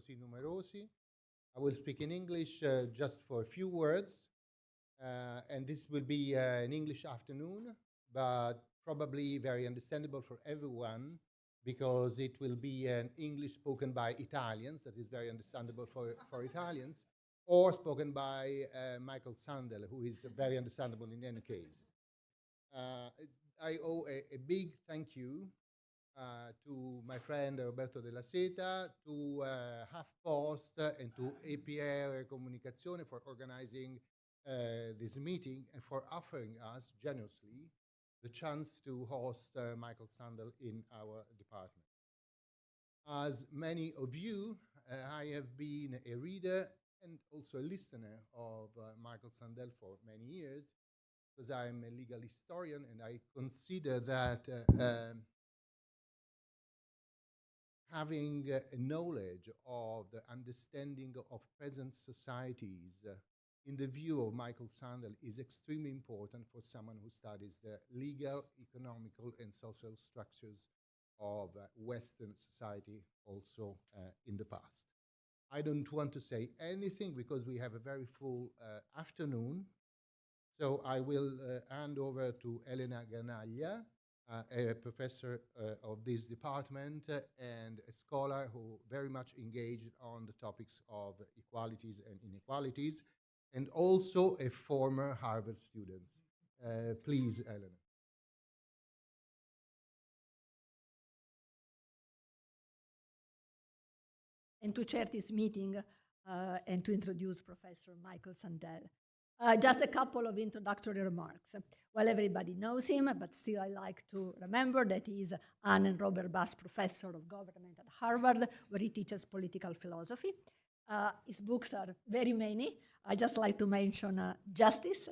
così numerosi. I will speak in English just for a few words, and this will be an English afternoon, but probably very understandable for everyone because it will be an English spoken by Italians, that is very understandable for Italians, or spoken by Michael Sandel, who is very understandable in any case. I owe a big thank you to my friend Roberto Della Seta, to HuffPost, and to APR Comunicazione for organizing this meeting and for offering us generously the chance to host Michael Sandel in our department. As many of you, I have been a reader and also a listener of Michael Sandel for many years, because I'm a legal historian and I consider that having a knowledge of the understanding of present societies in the view of Michael Sandel is extremely important for someone who studies the legal, economical, and social structures of Western society also in the past. I don't want to say anything because we have a very full afternoon. So I will hand over to Elena Ganaglia, a professor of this department and a scholar who very much engaged on the topics of equalities and inequalities, and also a former Harvard student. Please, Elena. And to chair this meeting and to introduce Professor Michael Sandel. Just a couple of introductory remarks. Well, everybody knows him, but still I like to remember that he is Anne and Robert Bass Professor of Government at Harvard, where he teaches political philosophy. His books are very many. I just like to mention Justice,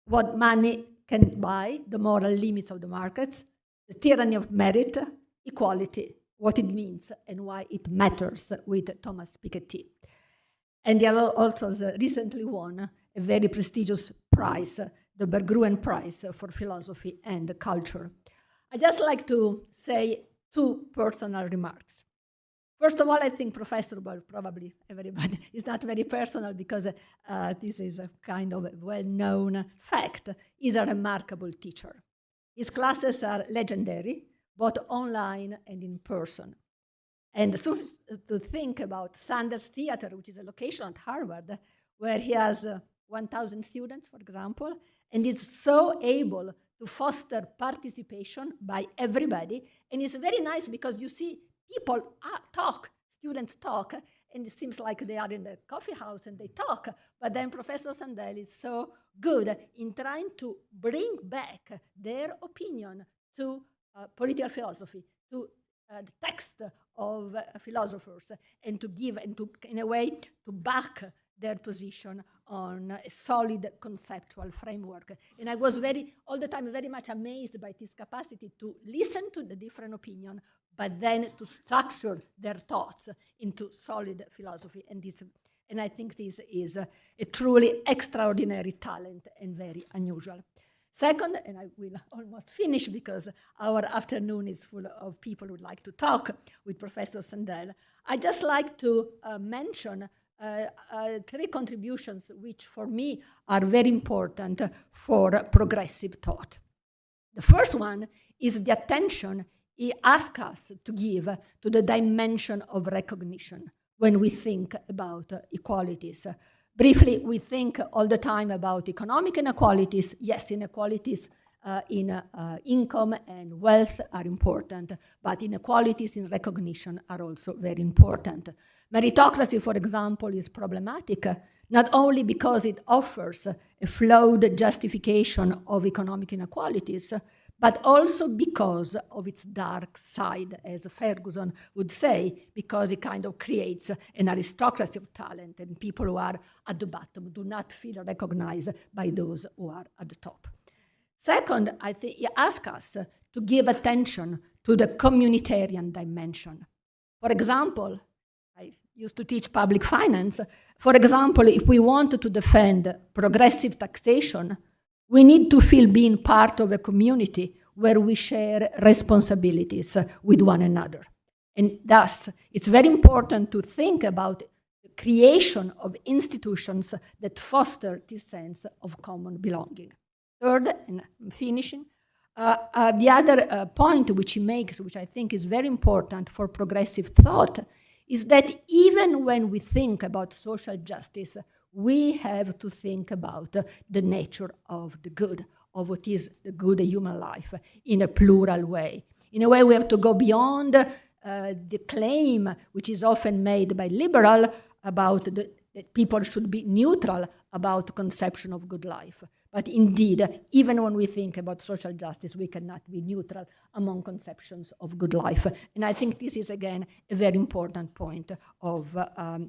What Money Can Buy, The Moral Limits of the Markets, The Tyranny of Merit, Equality, What It Means and Why It Matters, with Thomas Piketty. And he also has recently won a very prestigious prize, the Berggruen Prize for Philosophy and Culture. I just like to say two personal remarks. First of all, I think Professor, well, probably everybody, is not very personal because this is a kind of a well-known fact, is a remarkable teacher. His classes are legendary, both online and in person. And so to think about Sanders Theater, which is a location at Harvard, where he has 1,000 students, for example, and is so able to foster participation by everybody. And it's very nice because you see people talk, students talk, and it seems like they are in the coffee house and they talk. But then Professor Sandel is so good in trying to bring back their opinion to political philosophy, to the text of philosophers, and to give, and to, in a way, to back their position on a solid conceptual framework. And I was all the time very much amazed by this capacity to listen to the different opinion, but then to structure their thoughts into solid philosophy. And I think this is a truly extraordinary talent and very unusual. Second, and I will almost finish because our afternoon is full of people who would like to talk with Professor Sandel, I just like to mention three contributions which for me are very important for progressive thought. The first one is the attention he asks us to give to the dimension of recognition when we think about equalities. Briefly, we think all the time about economic inequalities. Yes, inequalities in income and wealth are important, but inequalities in recognition are also very important. Meritocracy, for example, is problematic, not only because it offers a flawed justification of economic inequalities, but also because of its dark side, as Ferguson would say, because it kind of creates an aristocracy of talent, and people who are at the bottom do not feel recognized by those who are at the top. Second, I think he asks us to give attention to the communitarian dimension. For example, I used to teach public finance. For example, if we want to defend progressive taxation, we need to feel being part of a community where we share responsibilities with one another. And thus, it's very important to think about the creation of institutions that foster this sense of common belonging. Third, and I'm finishing, the other point which he makes, which I think is very important for progressive thought, is that even when we think about social justice, we have to think about the nature of the good, of what is the good human life in a plural way. In a way, we have to go beyond the claim, which is often made by liberal, about that people should be neutral about conception of good life. But indeed, even when we think about social justice, we cannot be neutral among conceptions of good life. And I think this is, again, a very important point of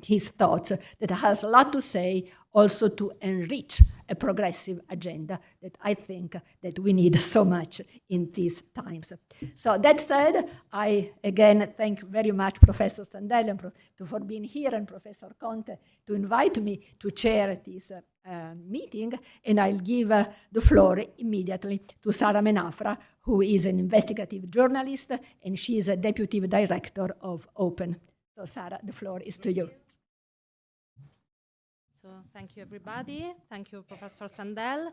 his thoughts that has a lot to say also to enrich a progressive agenda that I think that we need so much in these times. So that said, I, again, thank very much Professor Sandel and for being here, and Professor Conte to invite me to chair this meeting, and I'll give the floor immediately to Sara Menafra, who is an investigative journalist, and she is a deputy director of Open. So Sara, the floor is to you. So thank you, everybody. Thank you, Professor Sandel.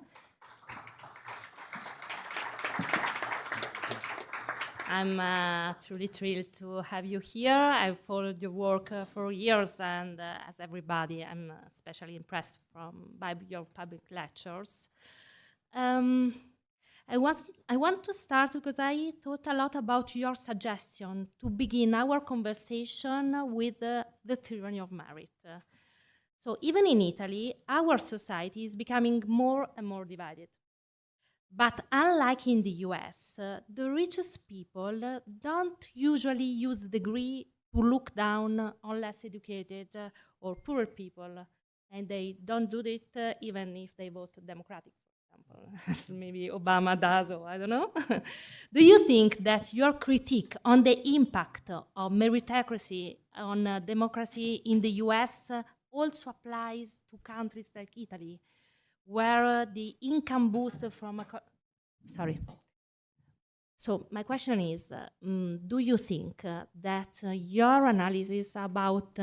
I'm truly thrilled to have you here. I've followed your work for years, and as everybody, I'm especially impressed by your public lectures. I want to start because I thought a lot about your suggestion to begin our conversation with the tyranny of merit. So even in Italy, our society is becoming more and more divided. But unlike in the US, the richest people don't usually use the degree to look down on less educated or poorer people. And they don't do it even if they vote Democratic, for example, as maybe Obama does, or I don't know. Do you think that your critique on the impact of meritocracy on democracy in the US also applies to countries like Italy, where the income boost from sorry. So my question is, do you think that your analysis about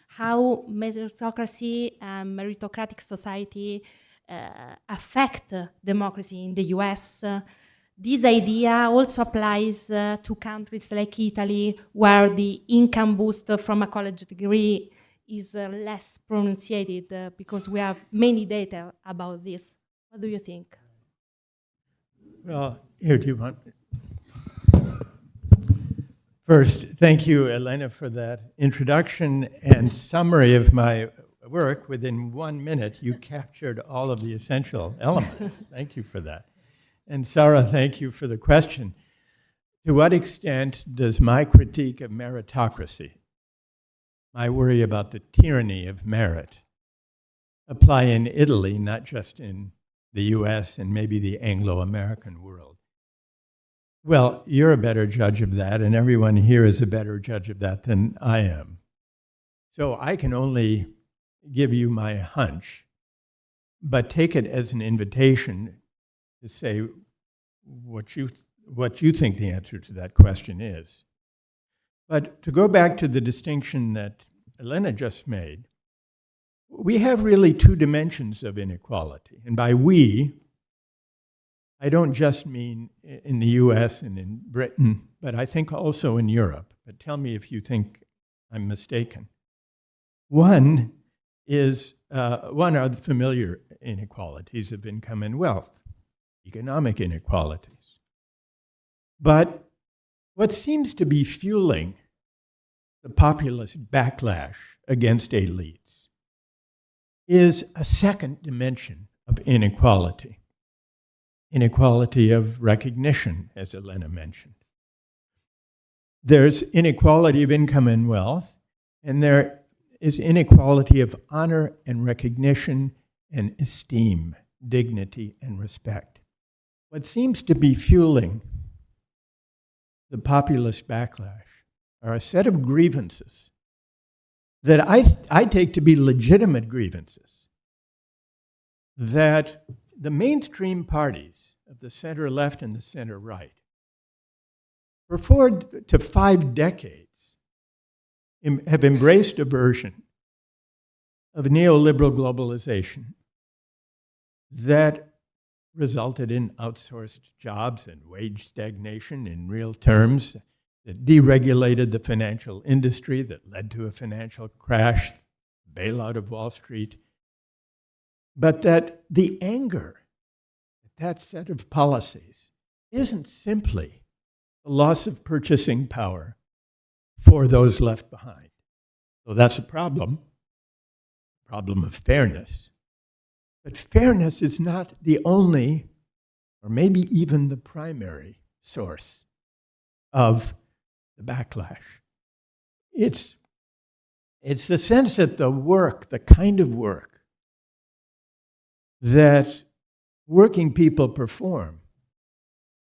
how meritocracy and meritocratic society affect democracy in the US, this idea also applies to countries like Italy, where the income boost from a college degree is less pronunciated because we have many data about this? What do you think? Well, here, do you want? First, thank you, Elena, for that introduction and summary of my work. Within 1 minute, you captured all of the essential elements. Thank you for that. And Sarah, thank you for the question. To what extent does my critique of meritocracy, my worry about the tyranny of merit, apply in Italy, not just in the US and maybe the Anglo-American world? Well, you're a better judge of that, and everyone here is a better judge of that than I am. So I can only give you my hunch, but take it as an invitation to say what you think the answer to that question is. But to go back to the distinction that Elena just made, we have really two dimensions of inequality. And by we, I don't just mean in the US and in Britain, but I think also in Europe. But tell me if you think I'm mistaken. One are the familiar inequalities of income and wealth, economic inequalities. But what seems to be fueling the populist backlash against elites is a second dimension of inequality. Inequality of recognition, as Elena mentioned. There's inequality of income and wealth, and there is inequality of honor and recognition and esteem, dignity and respect. What seems to be fueling the populist backlash are a set of grievances that I take to be legitimate grievances that the mainstream parties of the center left and the center right, for 4 to 5 decades, have embraced a version of neoliberal globalization that resulted in outsourced jobs and wage stagnation in real terms, that deregulated the financial industry, that led to a financial crash, bailout of Wall Street, but that the anger at that set of policies isn't simply the loss of purchasing power for those left behind. So that's a problem of fairness. But fairness is not the only, or maybe even the primary, source of the backlash. It's the sense that the work, the kind of work that working people perform,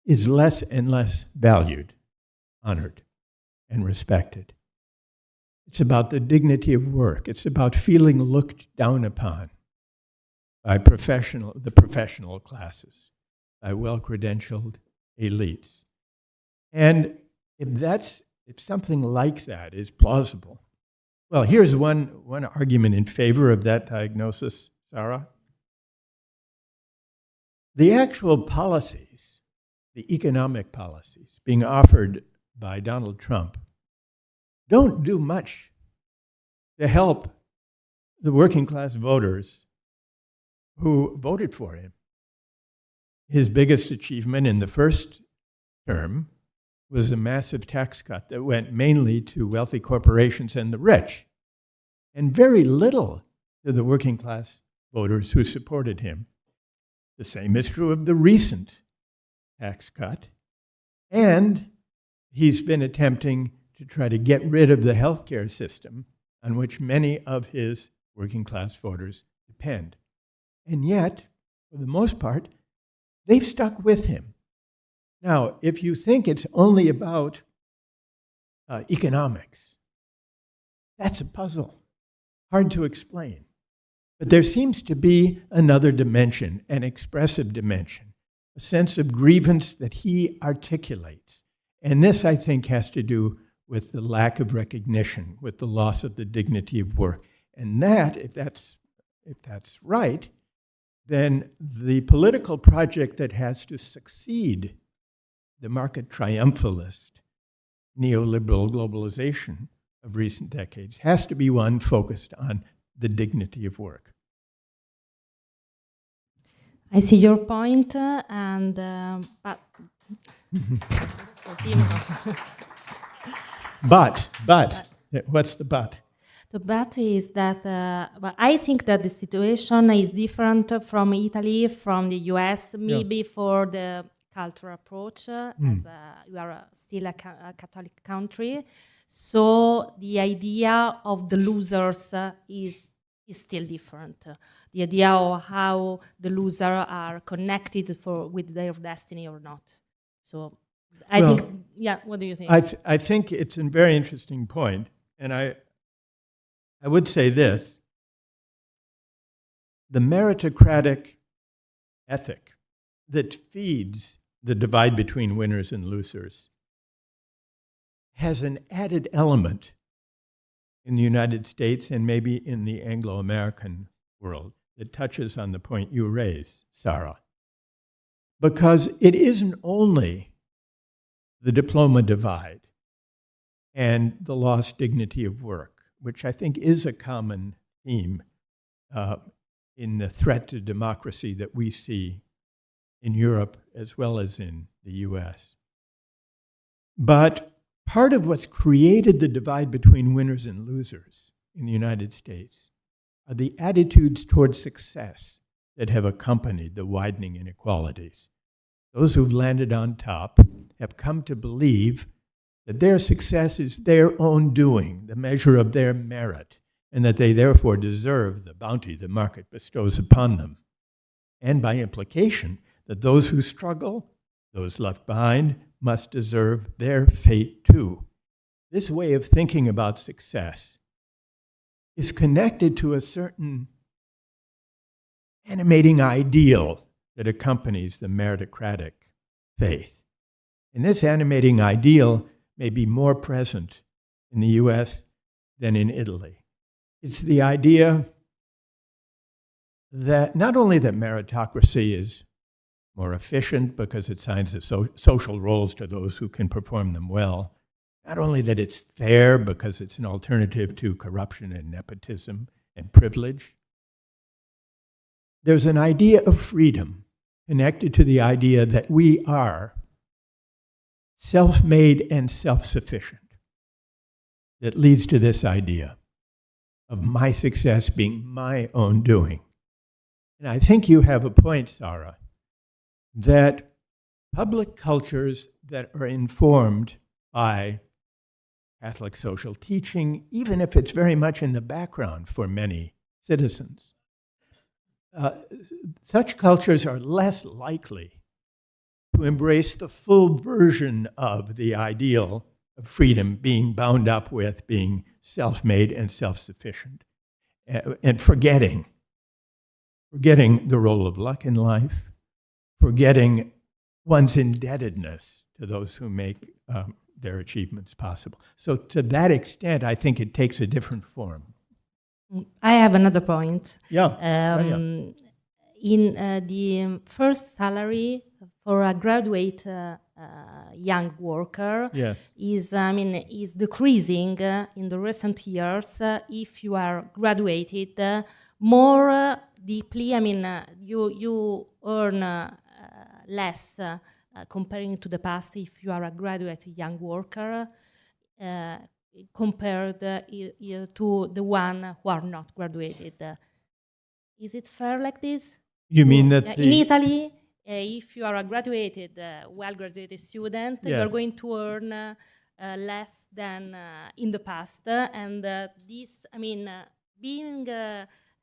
is less and less valued, honored, and respected. It's about the dignity of work. It's about feeling looked down upon by the professional classes, by well-credentialed elites. And if something like that is plausible, well, here's one argument in favor of that diagnosis, Sarah. The actual policies, the economic policies being offered by Donald Trump don't do much to help the working class voters who voted for him. His biggest achievement in the first term was a massive tax cut that went mainly to wealthy corporations and the rich, and very little to the working class voters who supported him. The same is true of the recent tax cut, and he's been attempting to try to get rid of the healthcare system on which many of his working class voters depend. And yet, for the most part, they've stuck with him. Now, if you think it's only about economics, that's a puzzle, hard to explain. But there seems to be another dimension, an expressive dimension, a sense of grievance that he articulates. And this, I think, has to do with the lack of recognition, with the loss of the dignity of work. And that, if that's right, then the political project that has to succeed the market triumphalist neoliberal globalization of recent decades has to be one focused on the dignity of work. I see your point, and but what's the but? The but is that, but I think that the situation is different from Italy, from the US, maybe for the cultural approach, as we are still a Catholic country. So the idea of the losers is still different. The idea of how the losers are connected with their destiny or not. So I think, what do you think? I think it's a very interesting point, and I would say this: the meritocratic ethic that feeds the divide between winners and losers has an added element in the United States and maybe in the Anglo-American world that touches on the point you raise, Sarah. Because it isn't only the diploma divide and the lost dignity of work, which I think is a common theme in the threat to democracy that we see in Europe as well as in the US. But part of what's created the divide between winners and losers in the United States are the attitudes towards success that have accompanied the widening inequalities. Those who've landed on top have come to believe that their success is their own doing, the measure of their merit, and that they therefore deserve the bounty the market bestows upon them. And by implication, that those who struggle, those left behind, must deserve their fate too. This way of thinking about success is connected to a certain animating ideal that accompanies the meritocratic faith. And this animating ideal may be more present in the US than in Italy. It's the idea that not only that meritocracy is more efficient because it assigns the social roles to those who can perform them well, not only that it's fair because it's an alternative to corruption and nepotism and privilege. There's an idea of freedom connected to the idea that we are self-made and self-sufficient that leads to this idea of my success being my own doing. And I think you have a point, Sarah, that public cultures that are informed by Catholic social teaching, even if it's very much in the background for many citizens, such cultures are less likely to embrace the full version of the ideal of freedom being bound up with being self-made and self-sufficient, and forgetting the role of luck in life, forgetting one's indebtedness to those who make their achievements possible. So to that extent, I think it takes a different form. I have another point. Yeah. In the first salary for a graduate young worker Yes. is decreasing in the recent years. If you are graduated more deeply, you earn less comparing to the past if you are a graduate young worker compared to the one who are not graduated. Is it fair like this? You mean that in Italy, if you are a graduated, well-graduated student, Yes. you're going to earn less than in the past, and this,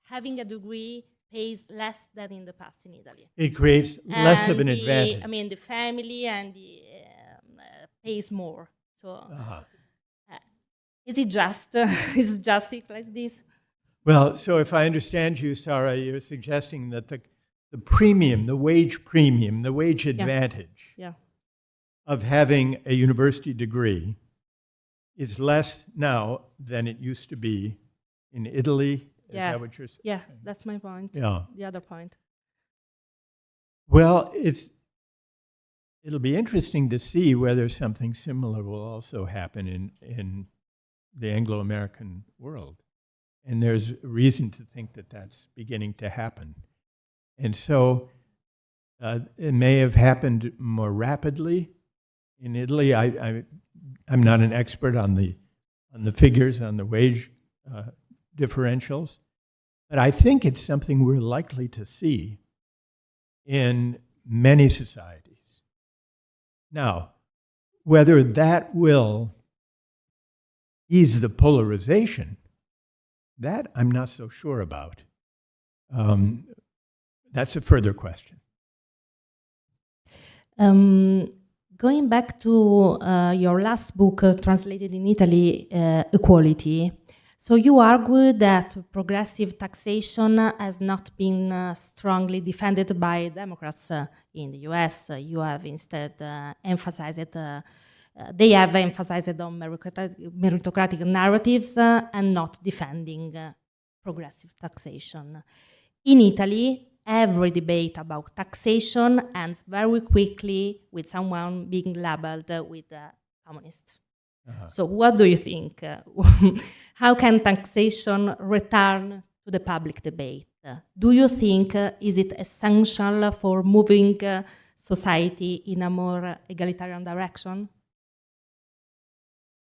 having a degree pays less than in the past in Italy. it creates less of an And advantage. the family and the pays more. So, is it just? Is it just like this? Well, so if I understand you, Sarah, you're suggesting that the premium, the wage premium, the wage advantage Yeah. of having a university degree is less now than it used to be in Italy. Is that what you're saying? Yes, that's my point. Yeah. The other point. Well, it'll be interesting to see whether something similar will also happen in the Anglo-American world. And there's reason to think that that's beginning to happen. And so it may have happened more rapidly in Italy. I'm not an expert on the figures, on the wage differentials, but I think it's something we're likely to see in many societies. Now, whether that will ease the polarization, that I'm not so sure about. That's a further question. Going back to your last book, translated in Italy, Equality. So you argue that progressive taxation has not been strongly defended by Democrats in the US. You have instead emphasized they have emphasized on meritocratic narratives and not defending progressive taxation. In Italy, every debate about taxation ends very quickly with someone being labeled with a communist. So what do you think? How can taxation return to the public debate? Do you think is it essential for moving society in a more egalitarian direction?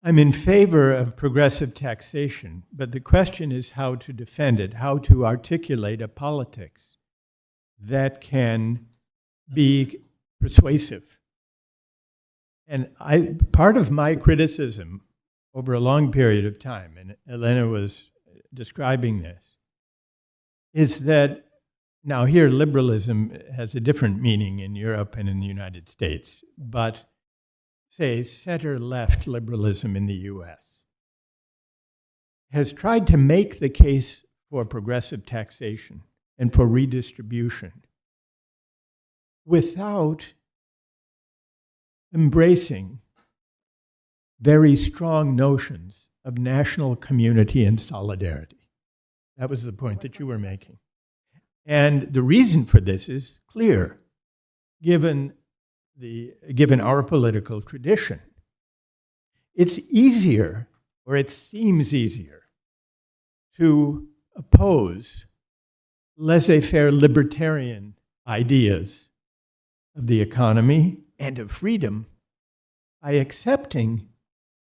I'm in favor of progressive taxation, but the question is how to defend it, how to articulate a politics that can be persuasive. And part of my criticism over a long period of time, and Elena was describing this, is that now here liberalism has a different meaning in Europe and in the United States, but say center-left liberalism in the US has tried to make the case for progressive taxation and for redistribution without embracing very strong notions of national community and solidarity. That was the point that you were making. And the reason for this is clear, given our political tradition. It's easier, or it seems easier, to oppose laissez-faire libertarian ideas of the economy and of freedom by accepting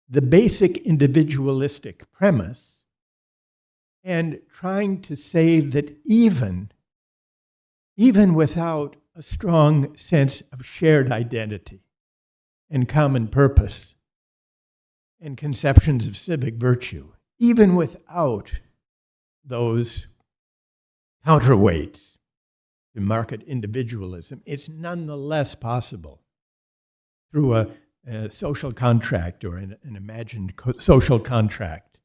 the basic individualistic premise and trying to say that even without a strong sense of shared identity and common purpose and conceptions of civic virtue, even without those counterweights to market individualism, it's nonetheless possible through a social contract or an imagined social contract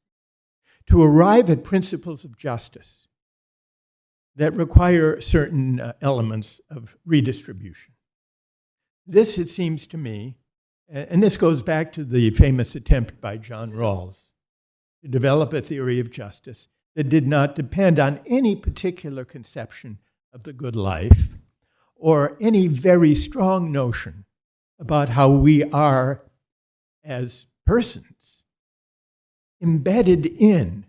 to arrive at principles of justice that require certain elements of redistribution. This, it seems to me, and this goes back to the famous attempt by John Rawls to develop a theory of justice that did not depend on any particular conception of the good life or any very strong notion about how we are as persons embedded in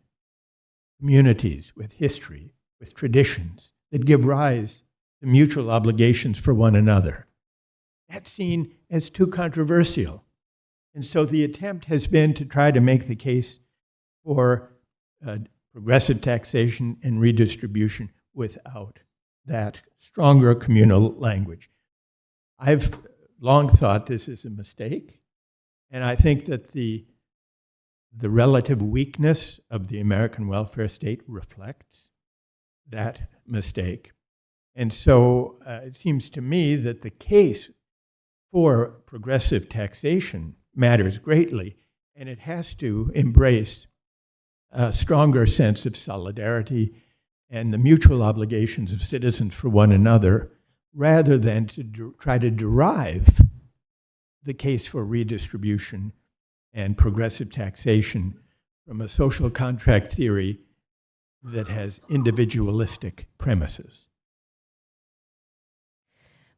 communities with history, with traditions that give rise to mutual obligations for one another. That's seen as too controversial. And so the attempt has been to try to make the case for progressive taxation and redistribution without that stronger communal language. I've long thought this is a mistake, and I think that the relative weakness of the American welfare state reflects that mistake. And so it seems to me that the case for progressive taxation matters greatly, and it has to embrace a stronger sense of solidarity and the mutual obligations of citizens for one another, rather than to try to derive the case for redistribution and progressive taxation from a social contract theory that has individualistic premises.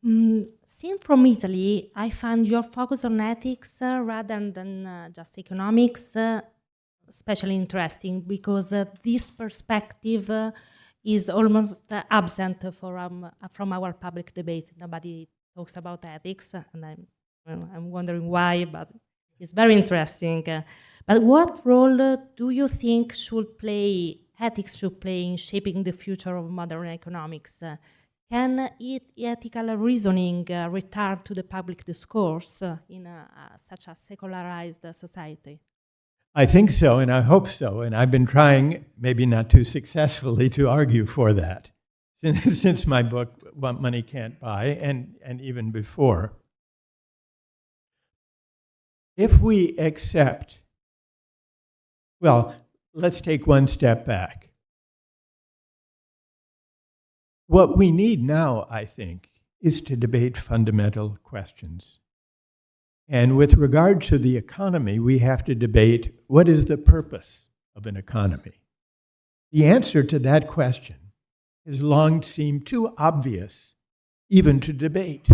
Seen from Italy, I find your focus on ethics rather than just economics especially interesting, because this perspective is almost absent from our public debate. Nobody talks about ethics, and I'm wondering why, but it's very interesting. But what role do you think ethics should play in shaping the future of modern economics? Can ethical reasoning return to the public discourse in such a secularized society? I think so, and I hope so. And I've been trying, maybe not too successfully, to argue for that since my book, What Money Can't Buy, and even before. If we accept, well, let's take one step back. What we need now, I think, is to debate fundamental questions. And with regard to the economy, we have to debate what is the purpose of an economy. The answer to that question has long seemed too obvious even to debate.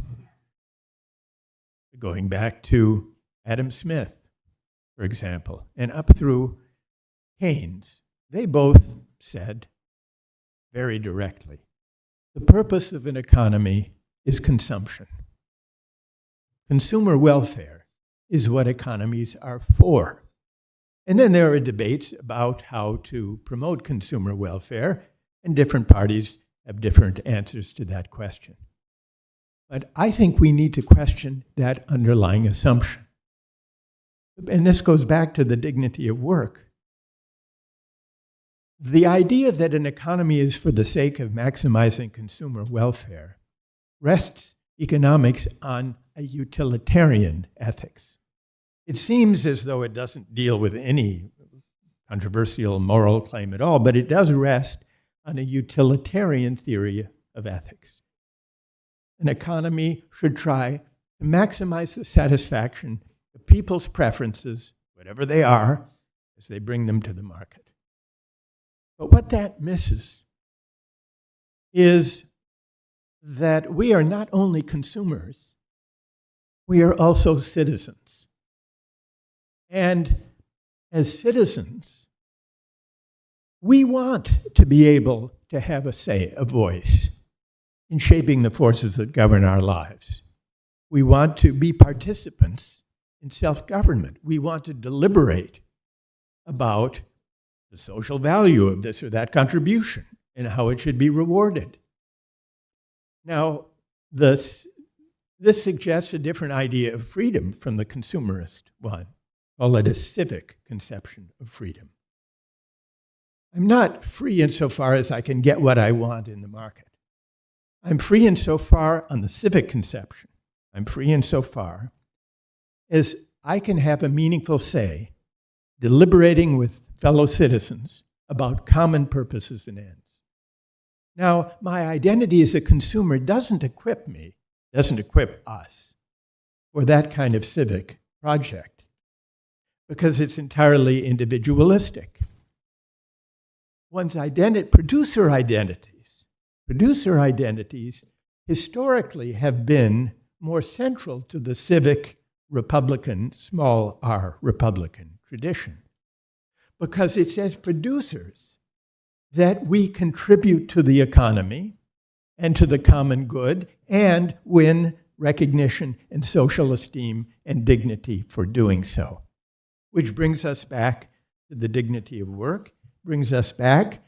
Going back to Adam Smith, for example, and up through Keynes, they both said very directly, the purpose of an economy is consumption. Consumer welfare is what economies are for. And then there are debates about how to promote consumer welfare, and different parties have different answers to that question. But I think we need to question that underlying assumption. And this goes back to the dignity of work. The idea that an economy is for the sake of maximizing consumer welfare rests economics on a utilitarian ethics. It seems as though it doesn't deal with any controversial moral claim at all, but it does rest on a utilitarian theory of ethics. An economy should try to maximize the satisfaction of people's preferences, whatever they are, as they bring them to the market. But what that misses is that we are not only consumers, we are also citizens. And as citizens, we want to be able to have a say, a voice in shaping the forces that govern our lives. We want to be participants in self-government. We want to deliberate about the social value of this or that contribution and how it should be rewarded. Now, this suggests a different idea of freedom from the consumerist one. Call it a civic conception of freedom. I'm not free insofar as I can get what I want in the market. I'm free insofar on the civic conception. I'm free insofar as I can have a meaningful say, deliberating with fellow citizens about common purposes and ends. Now, my identity as a consumer doesn't equip us for that kind of civic project, because it's entirely individualistic. One's producer identities historically have been more central to the civic Republican, small r Republican tradition, because it's as producers that we contribute to the economy and to the common good and win recognition and social esteem and dignity for doing so. Which brings us back to the dignity of work, brings us back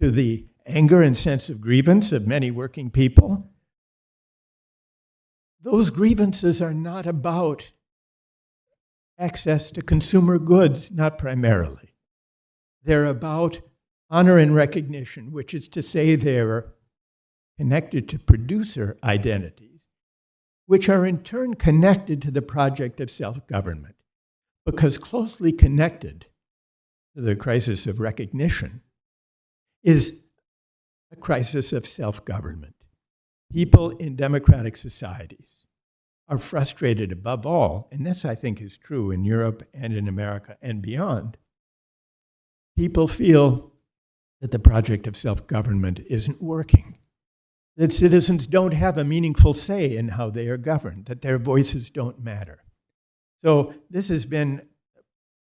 to the anger and sense of grievance of many working people. Those grievances are not about access to consumer goods, not primarily. They're about honor and recognition, which is to say they're connected to producer identities, which are in turn connected to the project of self-government. Because closely connected to the crisis of recognition is a crisis of self-government. People in democratic societies are frustrated above all, and this I think is true in Europe and in America and beyond. People feel that the project of self-government isn't working, that citizens don't have a meaningful say in how they are governed, that their voices don't matter. So this has been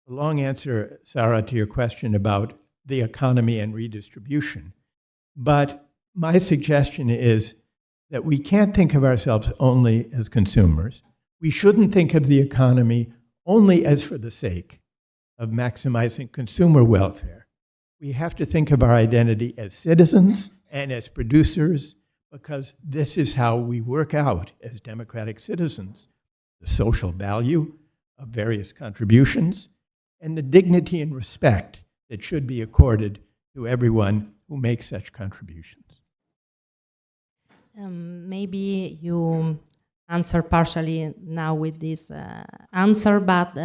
a long answer, Sarah, to your question about the economy and redistribution. But my suggestion is that we can't think of ourselves only as consumers. We shouldn't think of the economy only as for the sake of maximizing consumer welfare. We have to think of our identity as citizens and as producers, because this is how we work out as democratic citizens the social value of various contributions and the dignity and respect that should be accorded to everyone who makes such contributions. Maybe you answer partially now with this answer, but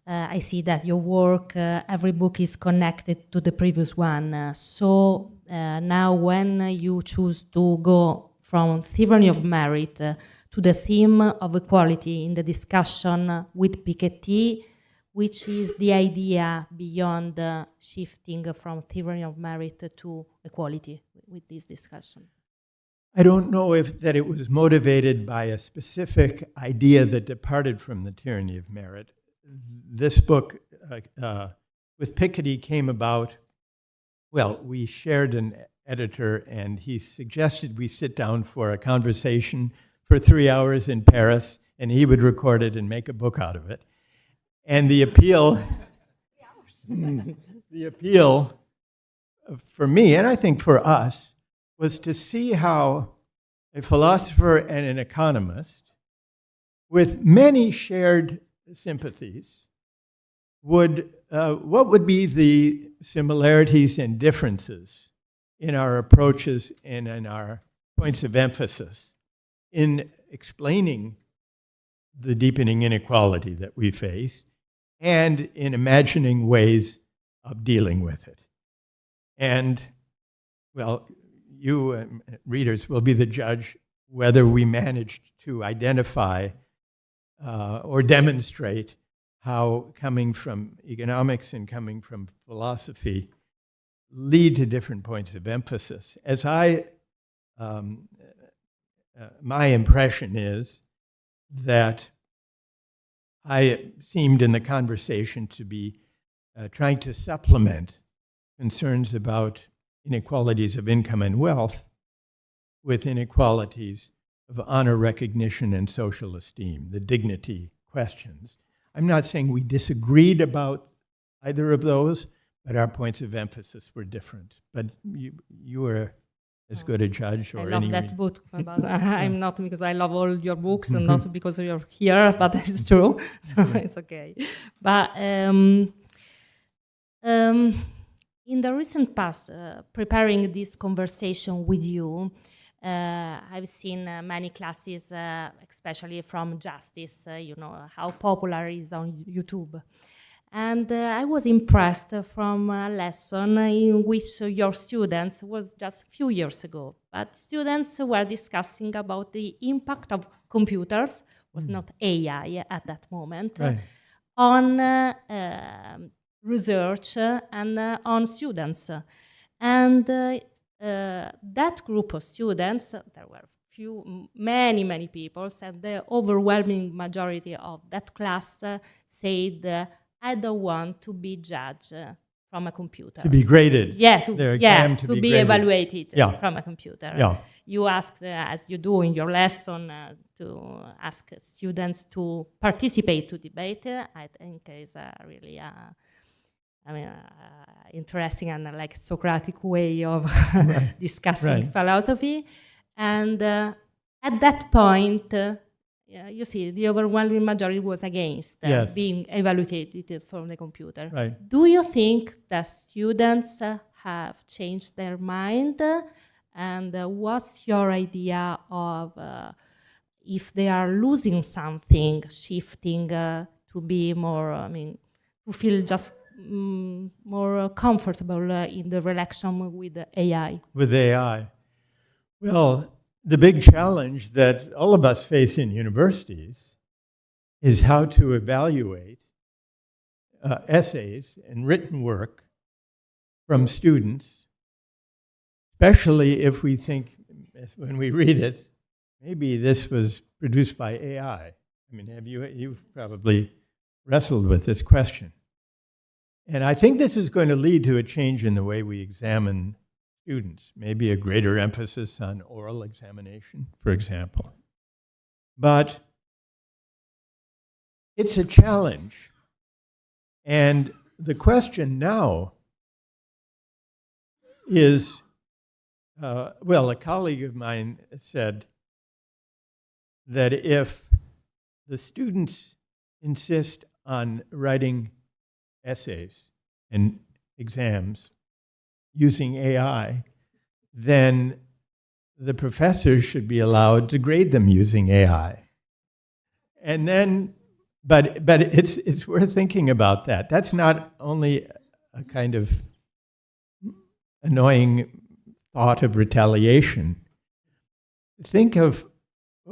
I see that your work, every book is connected to the previous one. So now when you choose to go from tyranny of merit to the theme of equality in the discussion with Piketty, which is the idea beyond shifting from tyranny of merit to equality with this discussion? I don't know if that it was motivated by a specific idea that departed from the tyranny of merit. This book with Piketty came about, well, we shared an editor and he suggested we sit down for a conversation for 3 hours in Paris and he would record it and make a book out of it. And the appeal for me, and I think for us, was to see how a philosopher and an economist with many shared sympathies what would be the similarities and differences in our approaches and in our points of emphasis in explaining the deepening inequality that we face and in imagining ways of dealing with it. And, well, you readers will be the judge whether we managed to identify or demonstrate how coming from economics and coming from philosophy lead to different points of emphasis. As my impression is that I seemed in the conversation to be trying to supplement concerns about inequalities of income and wealth with inequalities of honor, recognition, and social esteem, the dignity questions. I'm not saying we disagreed about either of those, but our points of emphasis were different. But you were as good a judge or I love any that book, but I'm not, because I love all your books and not because you're here, but it's true, so it's okay. But in the recent past, preparing this conversation with you, I've seen many classes, especially from justice, you know, how popular it is on YouTube. And I was impressed from a lesson in which your students, was just a few years ago, but students were discussing about the impact of computers, was not AI at that moment, Right. on research and on students. And that group of students, there were many people, and the overwhelming majority of that class said, I don't want to be judged from a computer. To be graded. Yeah, Their exam to be be graded. evaluated Yeah. from a computer. Yeah. You asked, as you do in your lesson, to ask students to participate to debate. I think is really interesting and like Socratic way of discussing philosophy. And at that point, you see, the overwhelming majority was against being evaluated from the computer. Right. Do you think that students have changed their mind? And what's your idea of if they are losing something, shifting to be more, to feel just more comfortable in the relation with AI? With AI. Well, the big challenge that all of us face in universities is how to evaluate essays and written work from students, especially if we think, when we read it, maybe this was produced by AI. You've probably wrestled with this question. And I think this is going to lead to a change in the way we examine students, maybe a greater emphasis on oral examination, for example. But it's a challenge. And the question now is, a colleague of mine said that if the students insist on writing essays and exams using AI, then the professors should be allowed to grade them using AI. And then, but it's worth thinking about that. That's not only a kind of annoying thought of retaliation. Think of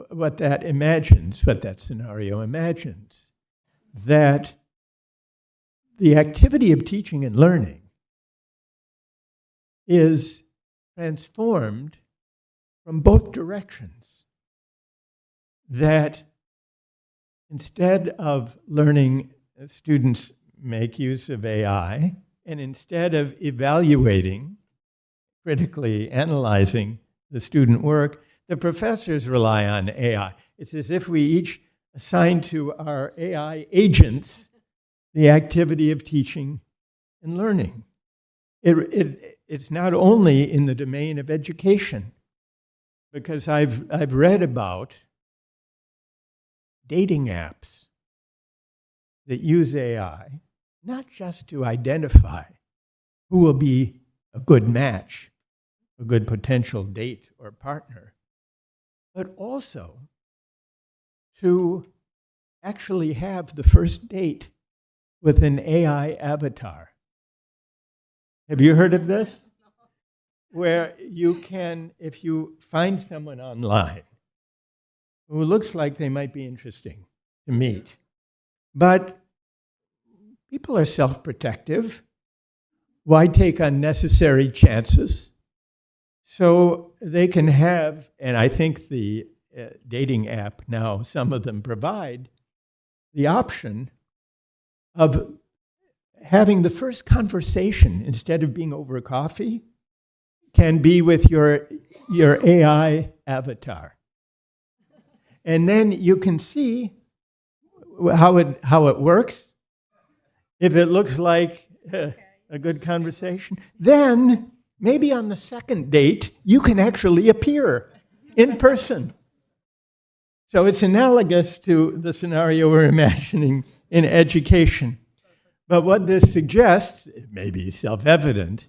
what that imagines, what that scenario imagines, that the activity of teaching and learning is transformed from both directions. That instead of learning, students make use of AI, and instead of evaluating, critically analyzing the student work, the professors rely on AI. It's as if we each assign to our AI agents the activity of teaching and learning. It's not only in the domain of education, because I've read about dating apps that use AI, not just to identify who will be a good match, a good potential date or partner, but also to actually have the first date with an AI avatar. Have you heard of this? Where you can, if you find someone online who looks like they might be interesting to meet, but people are self-protective. Why take unnecessary chances? So they can have, and I think the dating app now, some of them provide the option of having the first conversation, instead of being over coffee, can be with your AI avatar. And then you can see how it works. If it looks like a good conversation, then maybe on the second date, you can actually appear in person. So it's analogous to the scenario we're imagining in education. But what this suggests, it may be self-evident,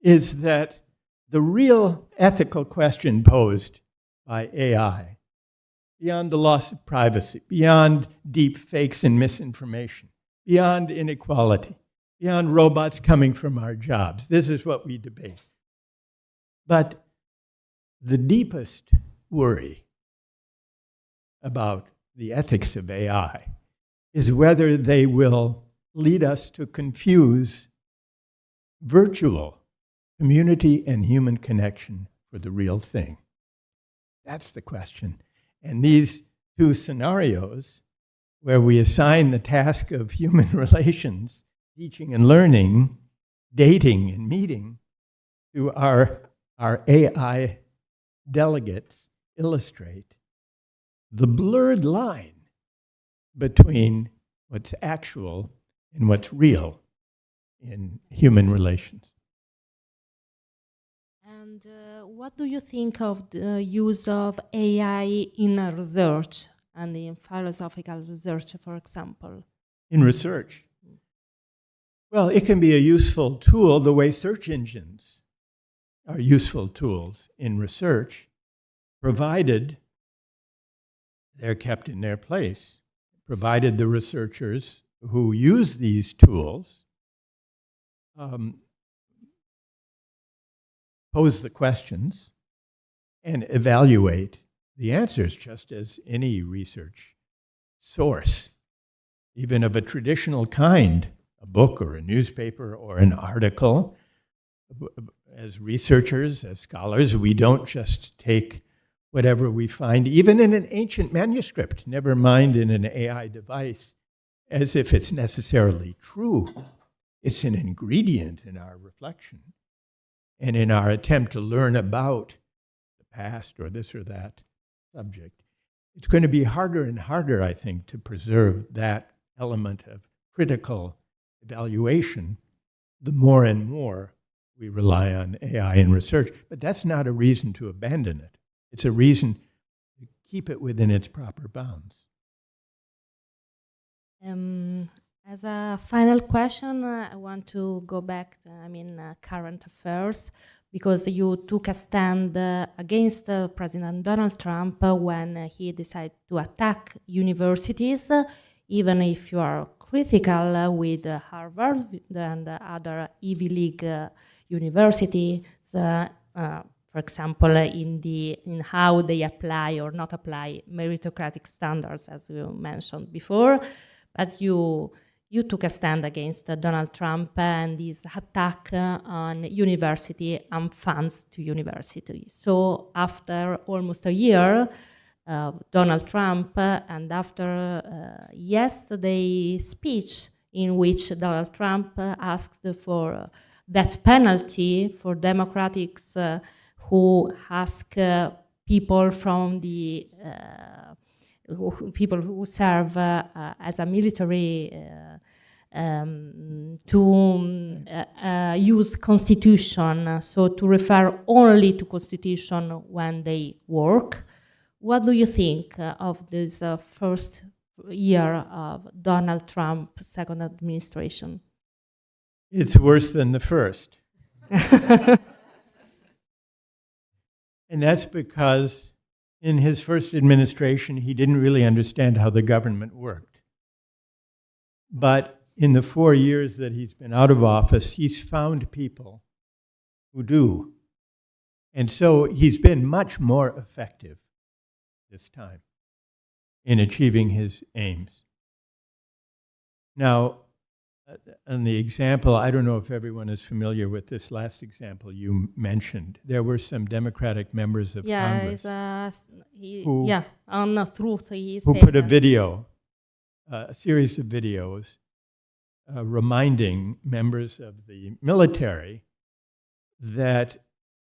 is that the real ethical question posed by AI, beyond the loss of privacy, beyond deep fakes and misinformation, beyond inequality, beyond robots coming from our jobs. This is what we debate. But the deepest worry about the ethics of AI is whether they will lead us to confuse virtual community and human connection for the real thing. That's the question. And these two scenarios, where we assign the task of human relations, teaching and learning, dating and meeting, to our AI delegates, illustrate the blurred line between what's actual and what's real in human relations. And what do you think of the use of AI in research and in philosophical research, for example? In research? Well, it can be a useful tool the way search engines are useful tools in research, provided they're kept in their place, provided the researchers who use these tools pose the questions and evaluate the answers, just as any research source, even of a traditional kind, a book or a newspaper or an article. As researchers, as scholars, we don't just take whatever we find, even in an ancient manuscript, never mind in an AI device, as if it's necessarily true. It's an ingredient in our reflection and in our attempt to learn about the past or this or that subject. It's going to be harder and harder, I think, to preserve that element of critical evaluation the more and more we rely on AI in research. But that's not a reason to abandon it. It's a reason to keep it within its proper bounds. As a final question, I want to go back to, current affairs, because you took a stand against President Donald Trump when he decided to attack universities, even if you are critical with Harvard and other Ivy League universities, for example, in how they apply or not apply meritocratic standards, as you mentioned before. But you took a stand against Donald Trump and his attack on university and funds to university. So after almost a year, Donald Trump, and after yesterday's speech in which Donald Trump asked for death penalty for Democrats who ask people from the people who serve as a military to use constitution, so to refer only to constitution when they work. What do you think of this first year of Donald Trump's second administration? It's worse than the first. And that's because in his first administration, he didn't really understand how the government worked. But in the 4 years that he's been out of office, he's found people who do. And so he's been much more effective this time in achieving his aims. Now, on the example, I don't know if everyone is familiar with this last example you mentioned. There were some Democratic members of Congress on the truth he who said put a video, a series of videos, reminding members of the military that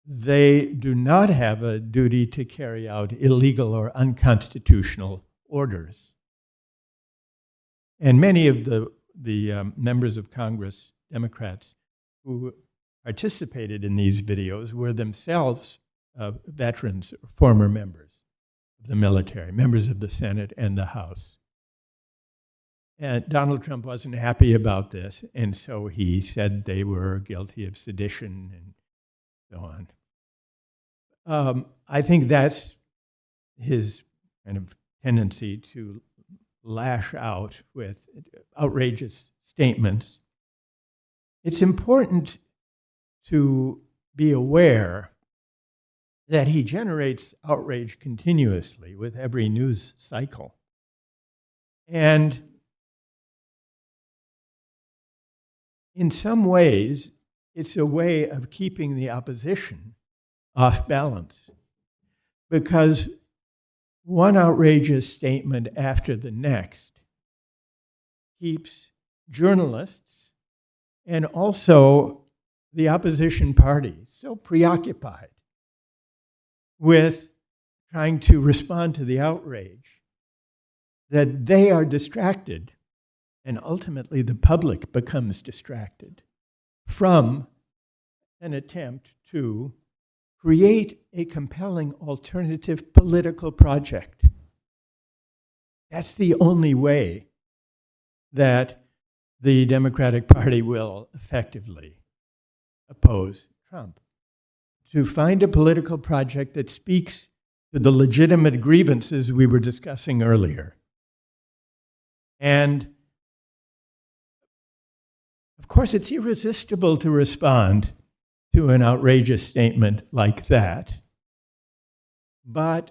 they do not have a duty to carry out illegal or unconstitutional orders. And many of the members of Congress, Democrats, who participated in these videos were themselves veterans, former members of the military, members of the Senate and the House. And Donald Trump wasn't happy about this, and so he said they were guilty of sedition and so on. I think that's his kind of tendency to lash out with outrageous statements. It's important to be aware that he generates outrage continuously with every news cycle. And in some ways, it's a way of keeping the opposition off balance, because one outrageous statement after the next keeps journalists and also the opposition party so preoccupied with trying to respond to the outrage that they are distracted, and ultimately the public becomes distracted from an attempt to create a compelling alternative political project. That's the only way that the Democratic Party will effectively oppose Trump. To find a political project that speaks to the legitimate grievances we were discussing earlier. And of course, it's irresistible to respond to an outrageous statement like that, but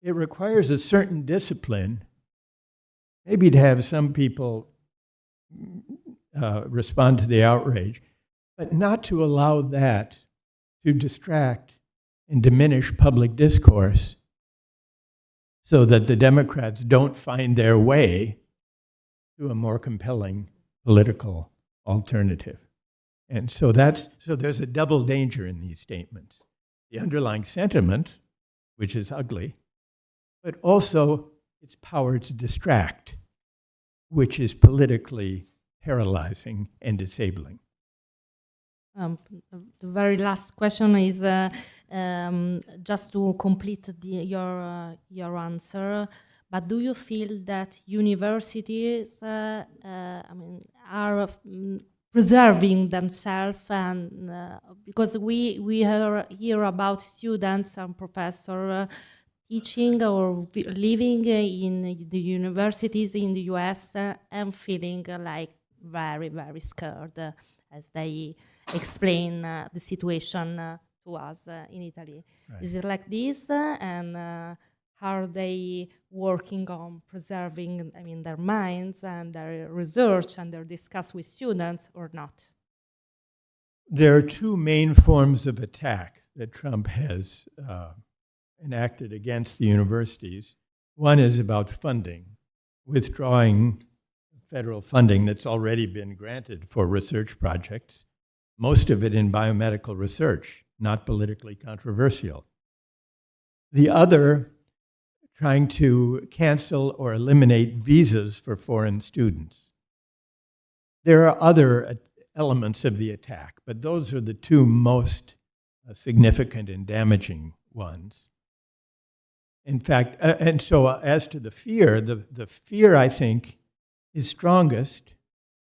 it requires a certain discipline, maybe to have some people respond to the outrage, but not to allow that to distract and diminish public discourse so that the Democrats don't find their way to a more compelling political alternative. And so there's a double danger in these statements. The underlying sentiment, which is ugly, but also its power to distract, which is politically paralyzing and disabling. The very last question is just to complete your answer. But do you feel that universities are preserving themselves, and because we hear about students and professors teaching or living in the universities in the US and feeling like very, very scared as they explain the situation to us in Italy. Right. Is it like this? And are they working on preserving, their minds and their research and their discuss with students or not? There are two main forms of attack that Trump has enacted against the universities. One is about funding, withdrawing federal funding that's already been granted for research projects, most of it in biomedical research, not politically controversial. The other, trying to cancel or eliminate visas for foreign students. There are other elements of the attack, but those are the two most significant and damaging ones. In fact, and so as to the fear, the fear, I think, is strongest,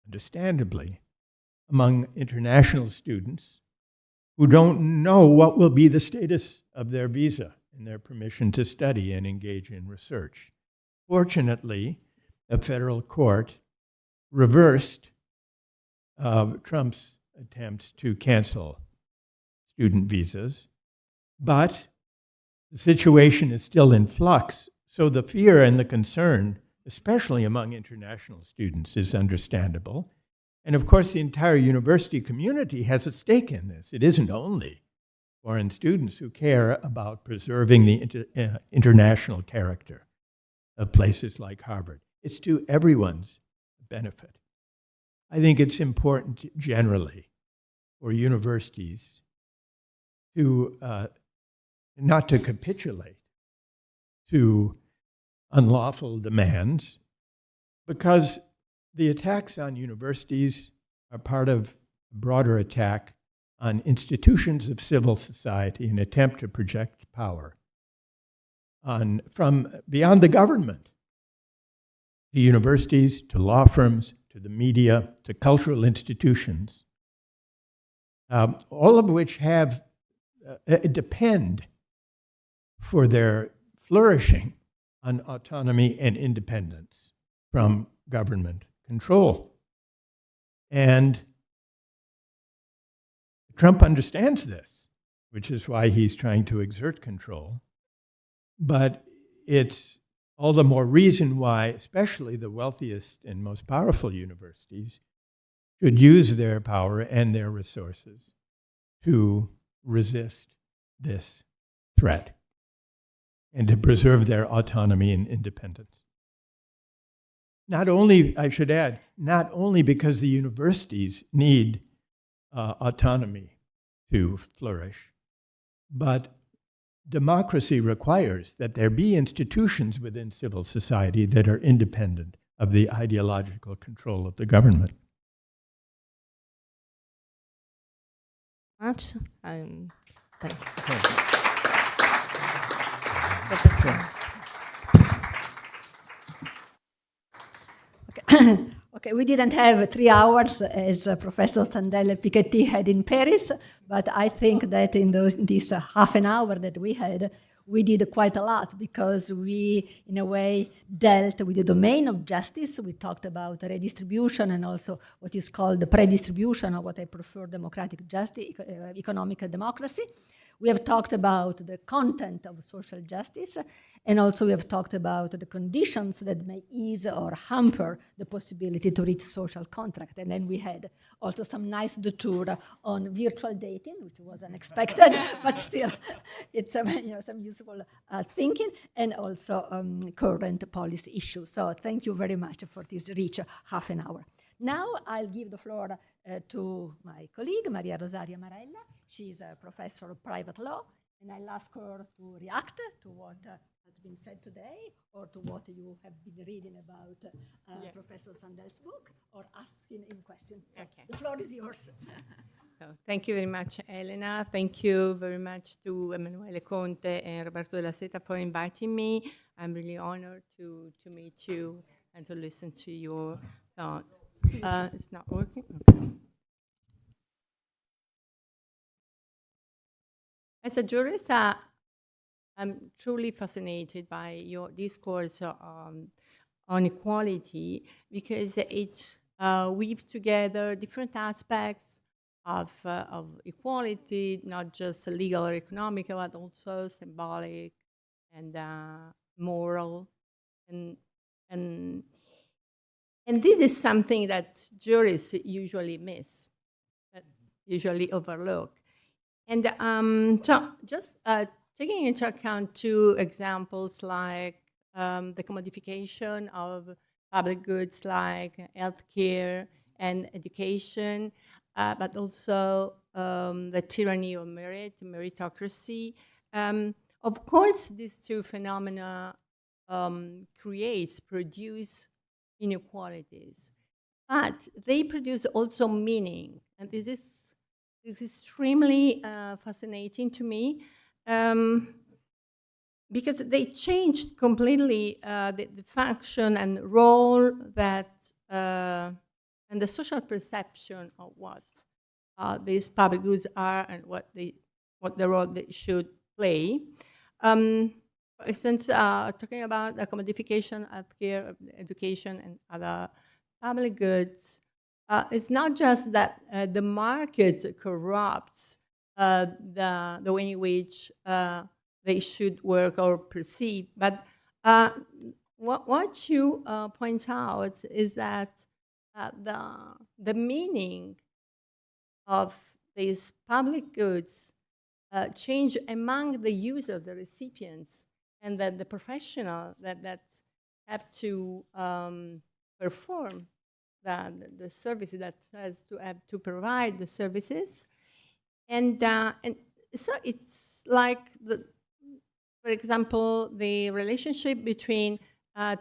understandably, among international students who don't know what will be the status of their visa and their permission to study and engage in research. Fortunately, a federal court reversed Trump's attempts to cancel student visas, but the situation is still in flux, so the fear and the concern, especially among international students, is understandable. And of course, the entire university community has a stake in this. It isn't only foreign students who care about preserving the international character of places like Harvard. It's to everyone's benefit. I think it's important generally for universities to not to capitulate to unlawful demands, because the attacks on universities are part of a broader attack on institutions of civil society, an attempt to project power from beyond the government to universities, to law firms, to the media, to cultural institutions, all of which have depend for their flourishing on autonomy and independence from government control. And Trump understands this, which is why he's trying to exert control. But it's all the more reason why, especially the wealthiest and most powerful universities, should use their power and their resources to resist this threat and to preserve their autonomy and independence. Not only, I should add, not only because the universities need autonomy to flourish, but democracy requires that there be institutions within civil society that are independent of the ideological control of the government. Much. Thank you. Okay, we didn't have 3 hours as Professor Sandel and Piketty had in Paris, but I think that in this half an hour that we had, we did quite a lot, because we, in a way, dealt with the domain of justice. We talked about redistribution and also what is called the pre-distribution, or what I prefer, democratic justice, economic democracy. We have talked about the content of social justice, and also we have talked about the conditions that may ease or hamper the possibility to reach social contract. And then we had also some nice detour on virtual dating, which was unexpected, but still it's some useful thinking, and also current policy issues. So thank you very much for this rich half an hour. Now I'll give the floor to my colleague, Maria Rosaria Marella. She's a professor of private law, and I'll ask her to react to what has been said today, or to what you have been reading about Professor Sandel's book, or asking in questions. So Okay. the floor is yours. So, thank you very much, Elena. Thank you very much to Emanuele Conte and Roberto Della Seta for inviting me. I'm really honored to meet you and to listen to your thought. It's not working? Okay. As a jurist, I'm truly fascinated by your discourse on equality, because it weaves together different aspects of equality, not just legal or economic, but also symbolic and moral. And this is something that jurists usually miss, usually overlook. And so just taking into account 2 examples, like the commodification of public goods like healthcare and education, but also the tyranny of merit, meritocracy. Of course, these 2 phenomena produce inequalities, but they produce also meaning. And this is extremely fascinating to me, because they changed completely the function and role that and the social perception of what these public goods are and what the role they should play. For instance, talking about the commodification, healthcare, education, and other public goods, it's not just that the market corrupts the way in which they should work or perceive, but what you point out is that the meaning of these public goods change among the user, the recipients, and that the professional that have to perform the services, that has to have to provide the services, and so it's like for example, the relationship between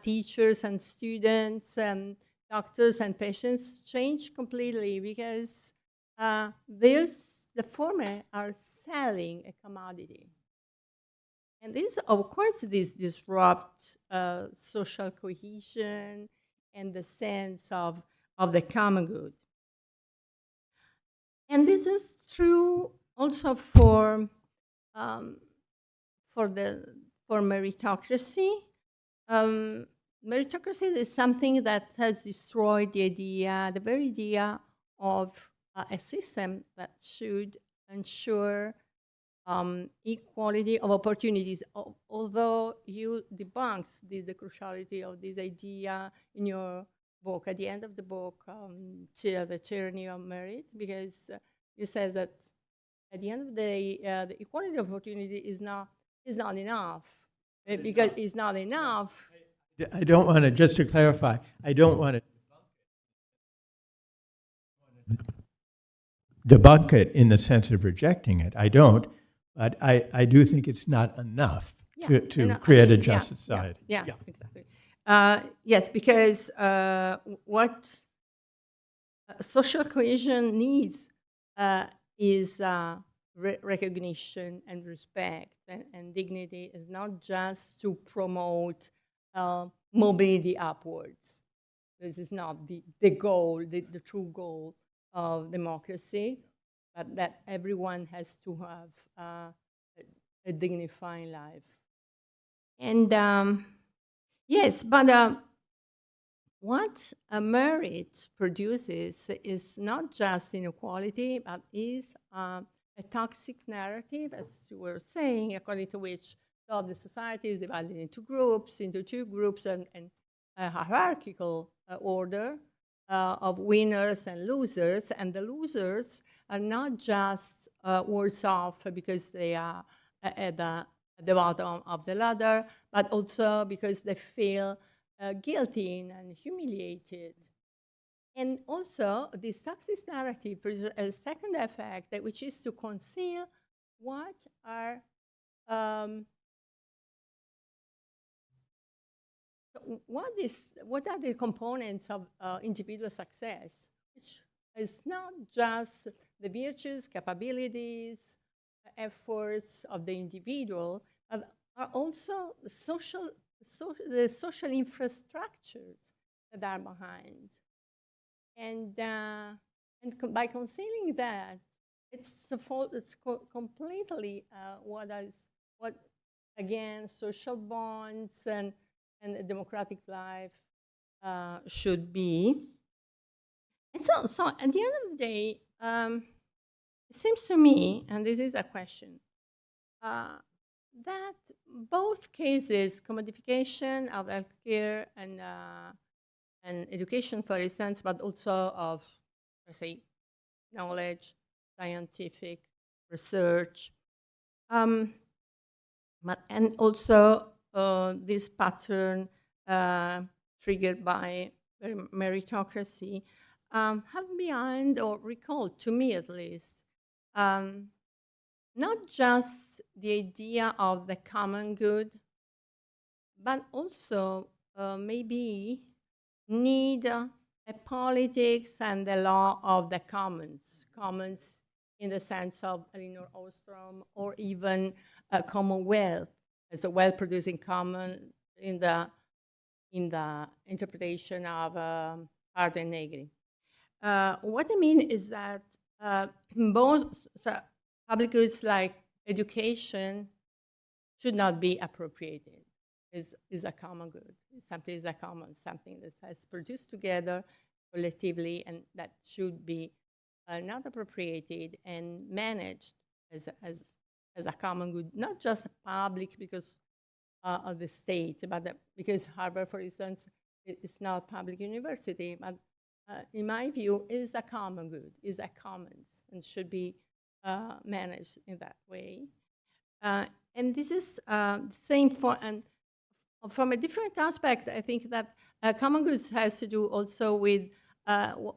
teachers and students and doctors and patients change completely because the former are selling a commodity. And this, of course, this disrupt social cohesion and the sense of the common good. And this is true also for meritocracy. Meritocracy is something that has destroyed the very idea of a system that should ensure equality of opportunities. Although you debunks the cruciality of this idea in your book, at the end of the book, The Tyranny of Merit, because you said that at the end of the day, the equality of opportunity is not enough. Because it's not enough. I don't want to, just to clarify, I don't want to debunk it in the sense of rejecting it. I don't, but I do think it's not enough to create a just society. Yeah, exactly. Yes, because what social cohesion needs is recognition and respect and dignity, is not just to promote mobility upwards. This is not the goal, the true goal of democracy, but that everyone has to have a dignifying life. And yes, but what a merit produces is not just inequality, but is a toxic narrative, as you were saying, according to which the society is divided into two groups, and a hierarchical order of winners and losers. And the losers are not just worse off because they are at the bottom of the ladder, but also because they feel guilty and humiliated. And also, this toxic narrative produces a second effect, which is to conceal what are what are the components of individual success, which is not just the virtues, capabilities, efforts of the individual, but are also the social infrastructures that are behind. And by concealing that, it's completely what again social bonds and a democratic life should be. And so at the end of the day, it seems to me, and this is a question, that both cases, commodification of healthcare and education, for instance, but also of, let's say, knowledge, scientific research, and also this pattern triggered by meritocracy have behind, or recalled to me at least, not just the idea of the common good, but also maybe need a politics and the law of the commons in the sense of Elinor Ostrom, or even a commonwealth as a well-producing common in the interpretation of Arte Negri. What I mean is that both public goods like education should not be appropriated. Is a common good. Something is a common, something that has produced together collectively, and that should be not appropriated and managed as a common good, not just public because of the state, but because Harvard, for instance, is not a public university, but in my view, is a common good, is a commons, and should be managed in that way. And this is the same for, and from a different aspect, I think that common goods has to do also with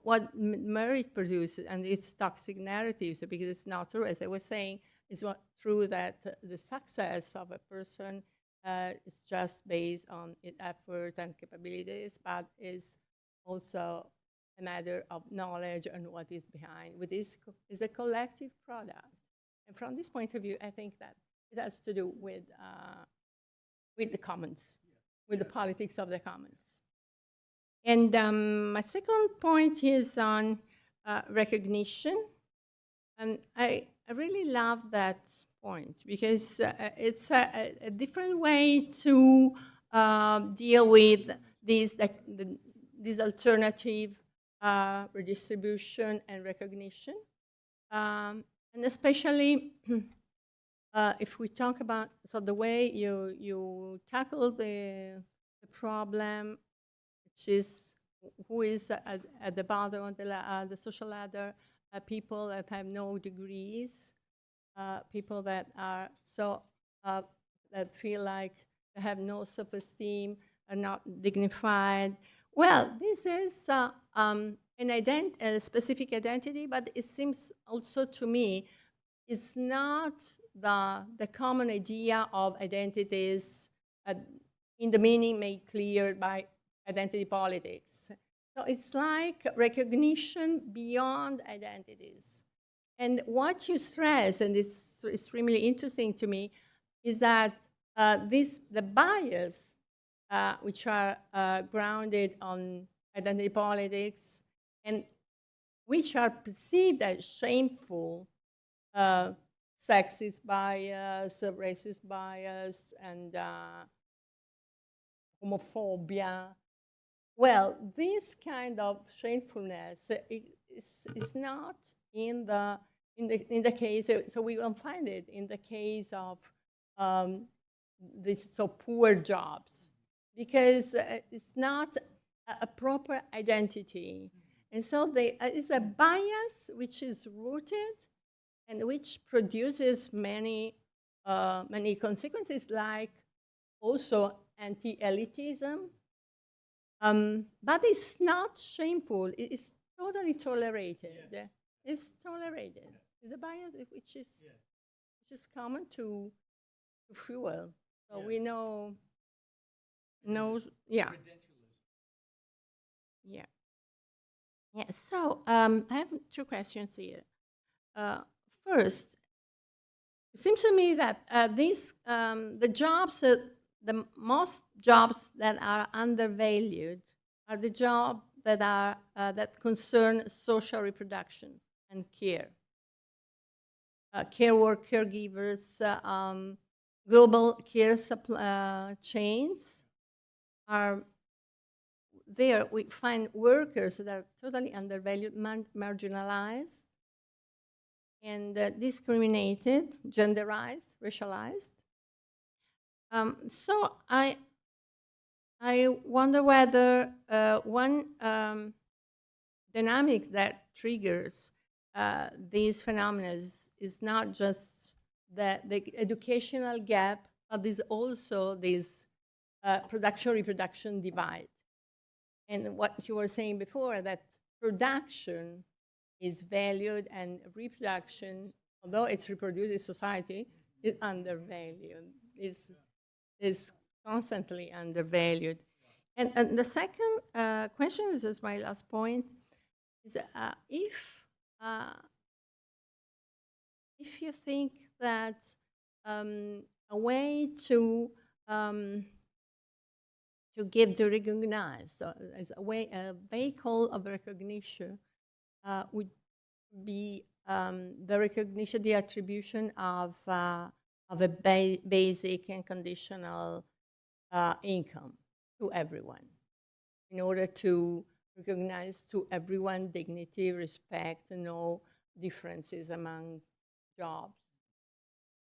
what merit produces and its toxic narratives, because it's not true. As I was saying, it's not true that the success of a person is just based on its effort and capabilities, but is also a matter of knowledge and what is behind. With this is a collective product. And from this point of view, I think that it has to do with the commons, with the politics of the commons. And my second point is on recognition. And I really love that point, because it's a different way to deal with this alternative redistribution and recognition. And especially if we talk about, so the way you tackle the problem, which is who is at the bottom of the social ladder, people that have no degrees, people that are that feel like they have no self-esteem, are not dignified. Well, this is a specific identity, but it seems also to me it's not the common idea of identities in the meaning made clear by identity politics. So it's like recognition beyond identities. And what you stress, and it's extremely interesting to me, is that the bias which are grounded on identity politics and which are perceived as shameful, sexist bias, racist bias, and homophobia. Well, this kind of shamefulness is not in the case. So we won't find it in the case of these so poor jobs, because it's not a proper identity, and so it's a bias which is rooted and which produces many consequences, like also anti-elitism. But it's not shameful. It is totally tolerated. Yes. It's tolerated. It's a bias which is common to fuel. So yes. We know. Yeah. Yeah. Yeah. So I have two questions here. First, it seems to me that the jobs, the most jobs that are undervalued are the jobs that are that concern social reproduction and care. Care work, caregivers, global care chains are there. We find workers that are totally undervalued, marginalized, and discriminated, genderized, racialized. So I wonder whether one dynamic that triggers these phenomena is not just the educational gap, but is also this production-reproduction divide. And what you were saying before, that production is valued and reproduction, although it reproduces society, is undervalued, is constantly undervalued. And the second question, this is my last point, is if you think that a way to give to recognize, so as a vehicle of recognition would be the recognition, the attribution of a basic and conditional income to everyone, in order to recognize to everyone dignity, respect, and no differences among jobs.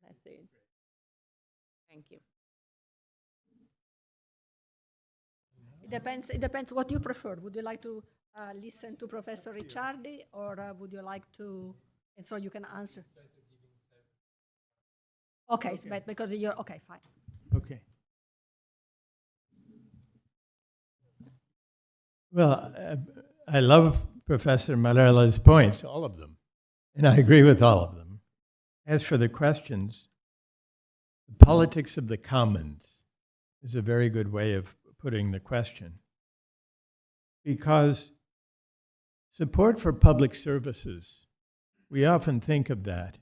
That's it. Thank you. It depends what you prefer. Would you like to listen to Professor Ricciardi, or would you like to, and so you can answer? Okay, so, but because you're, okay, fine. Okay. Well, I love Professor Marella's points, all of them, and I agree with all of them. As for the questions, the politics of the commons is a very good way of putting the question, because support for public services, we often think of that.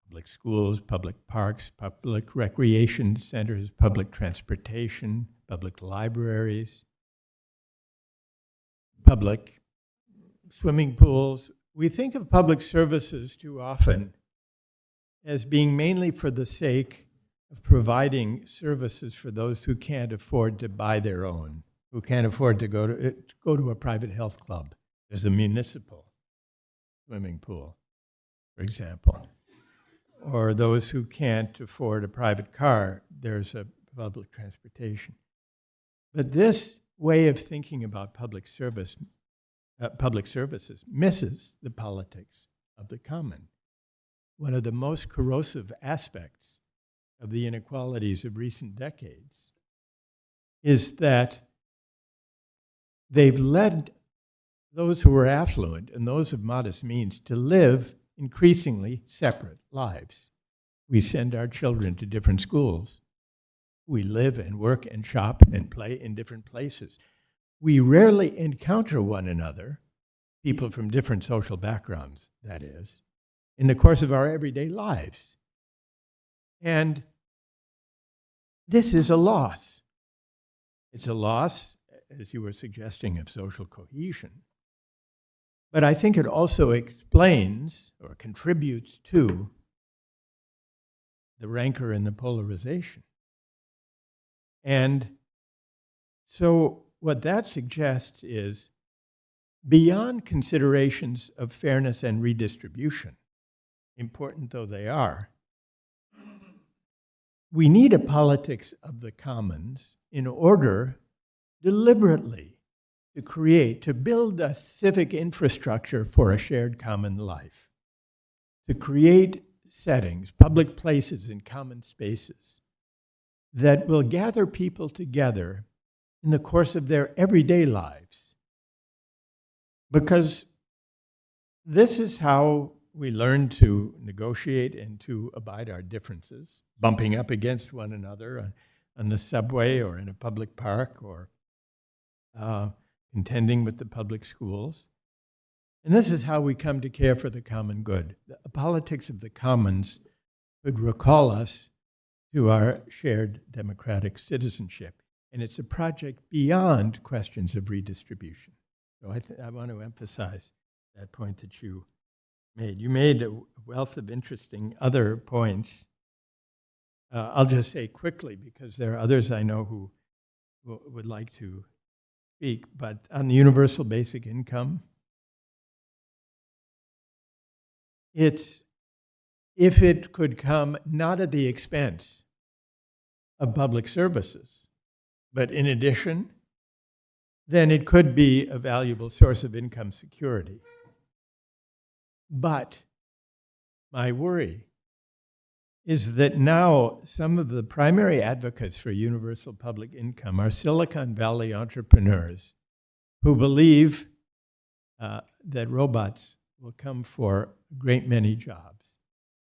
Public schools, public parks, public recreation centers, public transportation, public libraries, public swimming pools. We think of public services too often as being mainly for the sake of providing services for those who can't afford to buy their own, who can't afford to go to a private health club. There's a municipal swimming pool, for example. Or those who can't afford a private car, there's a public transportation. But this way of thinking about public services misses the politics of the common. One of the most corrosive aspects of the inequalities of recent decades is that they've led those who are affluent and those of modest means to live increasingly separate lives. We send our children to different schools. We live and work and shop and play in different places. We rarely encounter one another, people from different social backgrounds, that is, in the course of our everyday lives. And this is a loss. It's a loss, as you were suggesting, of social cohesion. But I think it also explains or contributes to the rancor and the polarization. And so what that suggests is, beyond considerations of fairness and redistribution, important though they are, we need a politics of the commons in order deliberately to build a civic infrastructure for a shared common life, to create settings, public places and common spaces that will gather people together in the course of their everyday lives. Because this is how we learn to negotiate and to abide our differences, bumping up against one another on the subway or in a public park or contending with the public schools. And this is how we come to care for the common good. The politics of the commons could recall us to our shared democratic citizenship. And it's a project beyond questions of redistribution. So I want to emphasize that point that you made. You made a wealth of interesting other points. I'll just say quickly, because there are others I know who would like to speak, but on the universal basic income, if it could come not at the expense of public services, but in addition, then it could be a valuable source of income security. But my worry is that now some of the primary advocates for universal public income are Silicon Valley entrepreneurs who believe that robots will come for a great many jobs.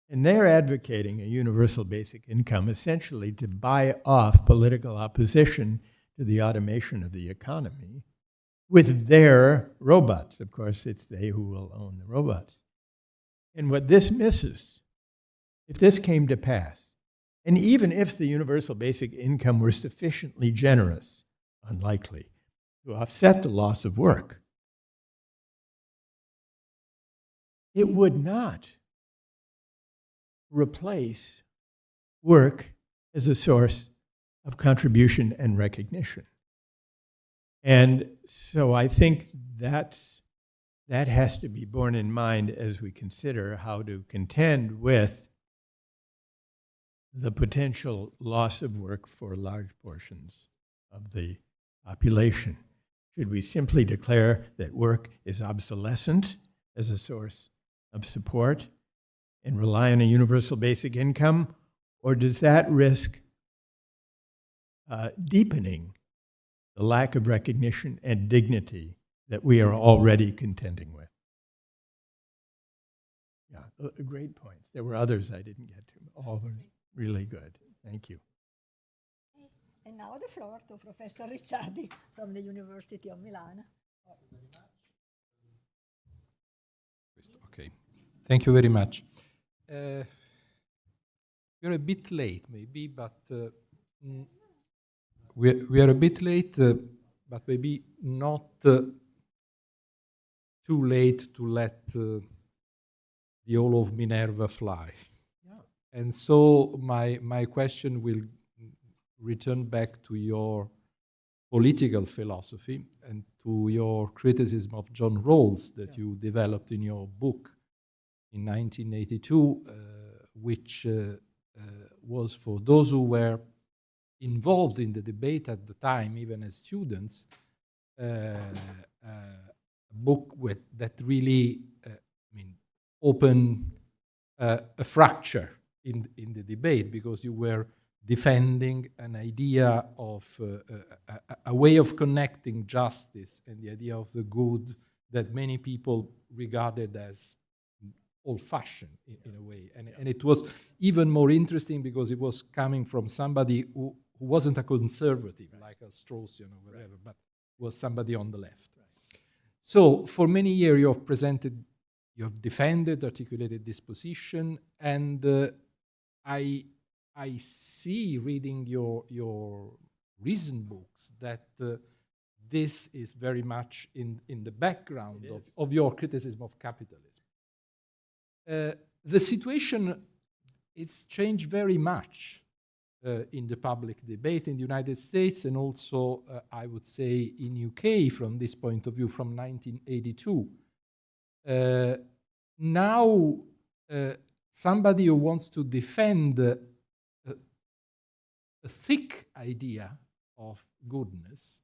And they're advocating a universal basic income essentially to buy off political opposition to the automation of the economy with their robots. Of course, it's they who will own the robots. And what this misses, if this came to pass, and even if the universal basic income were sufficiently generous, unlikely, to offset the loss of work, it would not replace work as a source of contribution and recognition. And so I think that has to be borne in mind as we consider how to contend with the potential loss of work for large portions of the population. Should we simply declare that work is obsolescent as a source of support and rely on a universal basic income? Or does that risk deepening the lack of recognition and dignity that we are already contending with? Yeah, great points. There were others I didn't get to. All were really good. Thank you. And now the floor to Professor Ricciardi from the University of Milan. Okay, thank you very much. We're a bit late, maybe, but we are a bit late, but maybe not too late to let the Hall of Minerva fly. Yeah. And so my question will return back to your political philosophy and to your criticism of John Rawls that you developed in your book in 1982, which was for those who were involved in the debate at the time, even as students, a book that really opened a fracture in the debate, because you were defending an idea of a way of connecting justice and the idea of the good that many people regarded as old-fashioned in a way. And it was even more interesting because it was coming from somebody who wasn't a conservative, like a Straussian or whatever, but was somebody on the left. So for many years you have defended, articulated this position, and I see, reading your recent books, that this is very much in the background of your criticism of capitalism. The situation, it's changed very much in the public debate in the United States, and also, I would say, in UK from this point of view, from 1982. Now, somebody who wants to defend a thick idea of goodness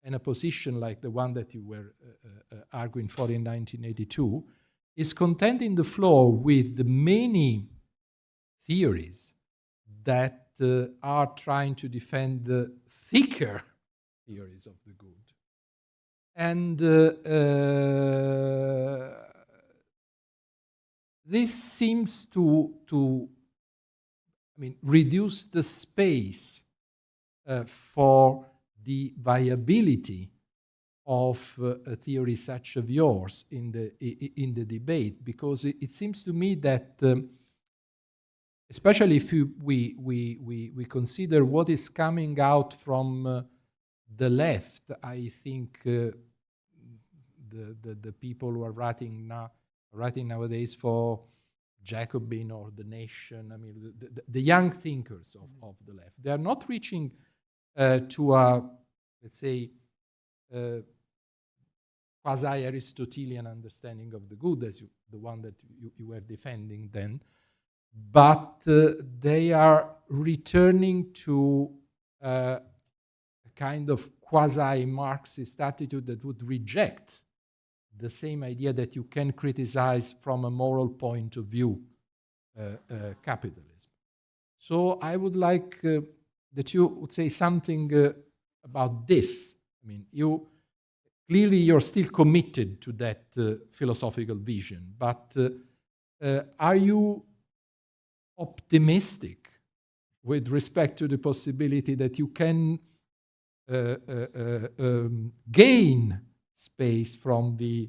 and a position like the one that you were arguing for in 1982 is contending the floor with the many theories that are trying to defend the thicker theories of the good. And this seems to reduce the space for the viability of a theory such as yours in the debate, because it seems to me that, especially if we consider what is coming out from the left, I think the people who are writing nowadays for Jacobin or The Nation, the young thinkers of the left, they are not reaching to a, let's say, quasi-Aristotelian understanding of the good, as the one that you were defending then, but they are returning to a kind of quasi-Marxist attitude that would reject the same idea that you can criticize from a moral point of view capitalism. So I would like that you would say something about this. Clearly you're still committed to that philosophical vision, but are you optimistic with respect to the possibility that you can gain space from the,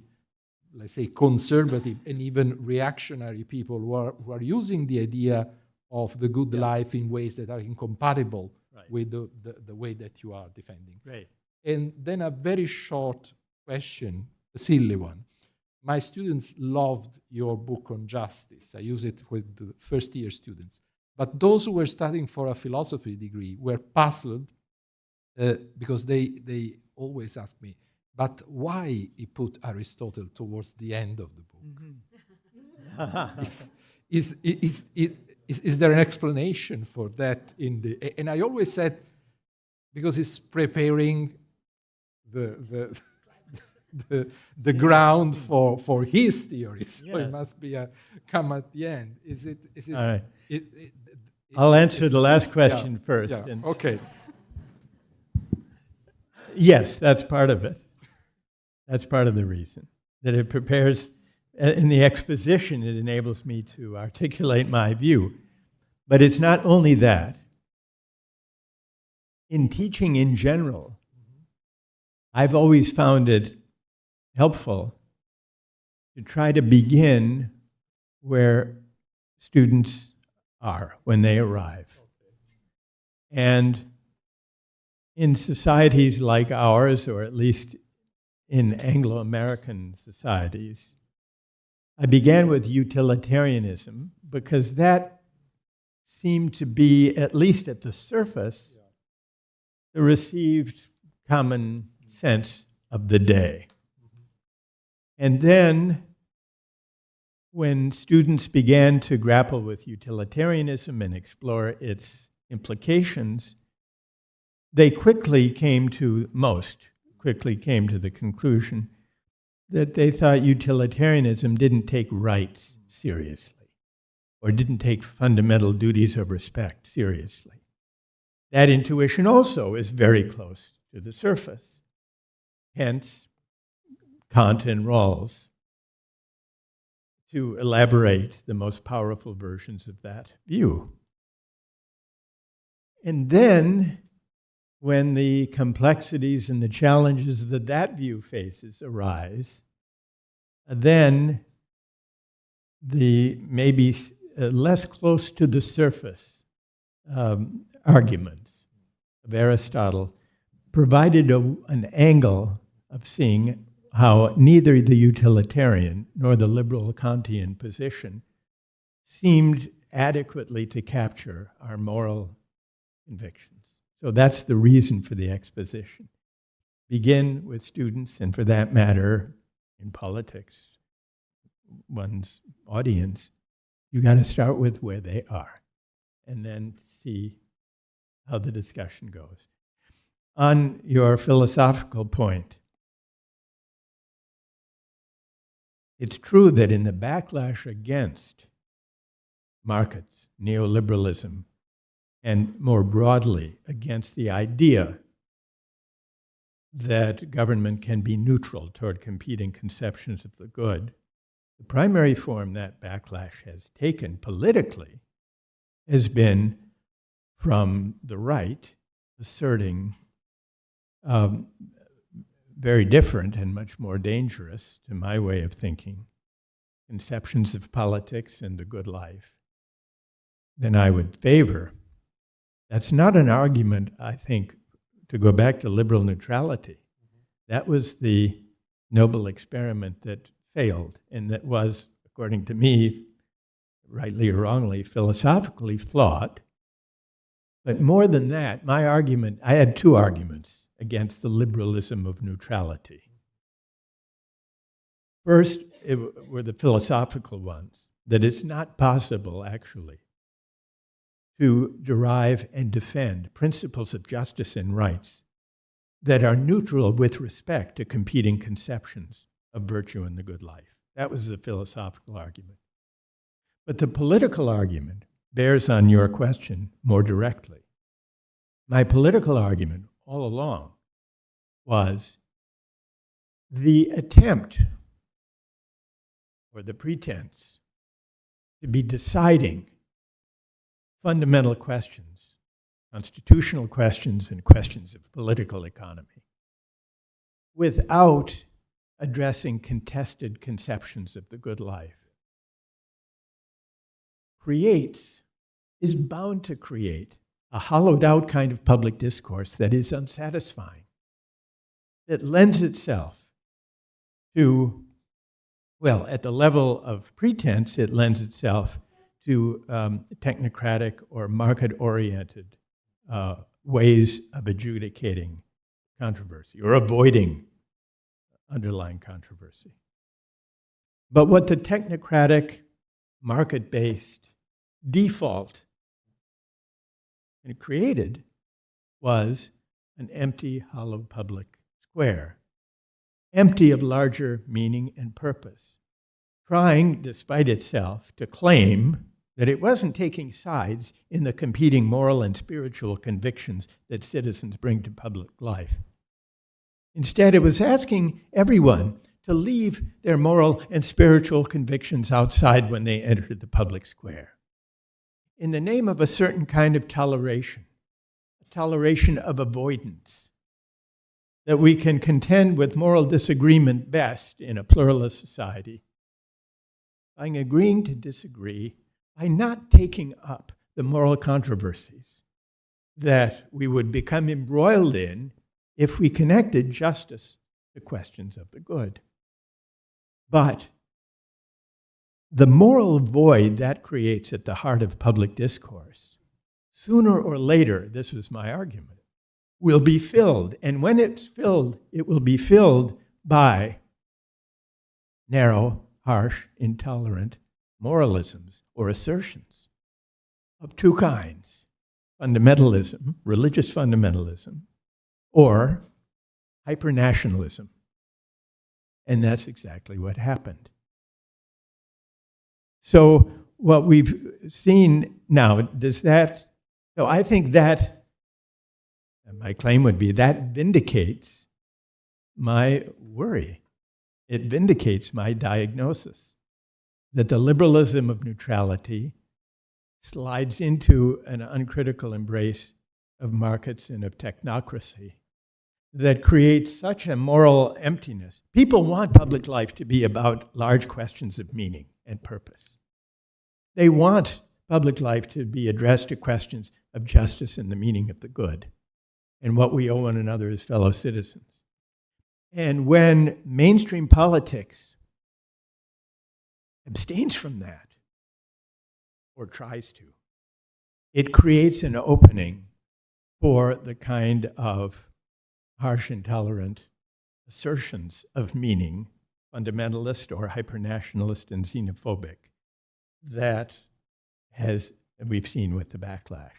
let's say, conservative and even reactionary people who are using the idea of the good life in ways that are incompatible with the way that you are defending? Right. And then a very short question, a silly one. My students loved your book on justice. I use it with the first-year students. But those who were studying for a philosophy degree were puzzled because they always ask me, but why he put Aristotle towards the end of the book? Mm-hmm. Is there an explanation for that? And I always said, because it's preparing the ground for his theories. So Yeah. it must be come at the end. Is it? All right. I'll answer the last question first. Yeah. And Okay. yes, that's part of it. That's part of the reason that it prepares. In the exposition, it enables me to articulate my view. But it's not only that. In teaching in general, I've always found it helpful to try to begin where students are when they arrive. And in societies like ours, or at least in Anglo-American societies, I began with utilitarianism because that seemed to be, at least at the surface, the received common sense of the day. And then, when students began to grapple with utilitarianism and explore its implications, most quickly came to the conclusion that they thought utilitarianism didn't take rights seriously, or didn't take fundamental duties of respect seriously. That intuition also is very close to the surface. Hence, Kant and Rawls to elaborate the most powerful versions of that view. And then, when the complexities and the challenges that that view faces arise, then the maybe less close to the surface arguments of Aristotle provided an angle of seeing how neither the utilitarian nor the liberal Kantian position seemed adequately to capture our moral convictions. So that's the reason for the exposition. Begin with students, and for that matter, in politics, one's audience, you got to start with where they are, and then see how the discussion goes. On your philosophical point, it's true that in the backlash against markets, neoliberalism, and more broadly against the idea that government can be neutral toward competing conceptions of the good, the primary form that backlash has taken politically has been from the right asserting very different and much more dangerous, to my way of thinking, conceptions of politics and the good life than I would favor. That's not an argument, I think, to go back to liberal neutrality. That was the noble experiment that failed, and that was, according to me, rightly or wrongly, philosophically flawed. But more than that, my argument, I had two arguments against the liberalism of neutrality. First, were the philosophical ones, that it's not possible, actually, to derive and defend principles of justice and rights that are neutral with respect to competing conceptions of virtue and the good life. That was the philosophical argument. But the political argument bears on your question more directly. My political argument all along was the attempt or the pretense to be deciding fundamental questions, constitutional questions and questions of political economy, without addressing contested conceptions of the good life, is bound to create a hollowed out kind of public discourse that is unsatisfying, that lends itself to, well, at the level of pretense, it lends itself to technocratic or market-oriented ways of adjudicating controversy or avoiding underlying controversy. But what the technocratic, market-based default it created was an empty, hollow public square, empty of larger meaning and purpose, trying, despite itself, to claim that it wasn't taking sides in the competing moral and spiritual convictions that citizens bring to public life. Instead, it was asking everyone to leave their moral and spiritual convictions outside when they entered the public square, in the name of a certain kind of toleration, a toleration of avoidance, that we can contend with moral disagreement best in a pluralist society by agreeing to disagree, by not taking up the moral controversies that we would become embroiled in if we connected justice to questions of the good. But the moral void that creates at the heart of public discourse, sooner or later, this is my argument, will be filled. And when it's filled, it will be filled by narrow, harsh, intolerant moralisms or assertions of two kinds: fundamentalism, religious fundamentalism, or hypernationalism. And that's exactly what happened. So what we've seen now, so I think that, my claim would be, that vindicates my worry. It vindicates my diagnosis that the liberalism of neutrality slides into an uncritical embrace of markets and of technocracy that creates such a moral emptiness. People want public life to be about large questions of meaning and purpose. They want public life to be addressed to questions of justice and the meaning of the good and what we owe one another as fellow citizens. And when mainstream politics abstains from that, or tries to, it creates an opening for the kind of harsh, intolerant assertions of meaning, fundamentalist or hypernationalist and xenophobic, that we've seen with the backlash.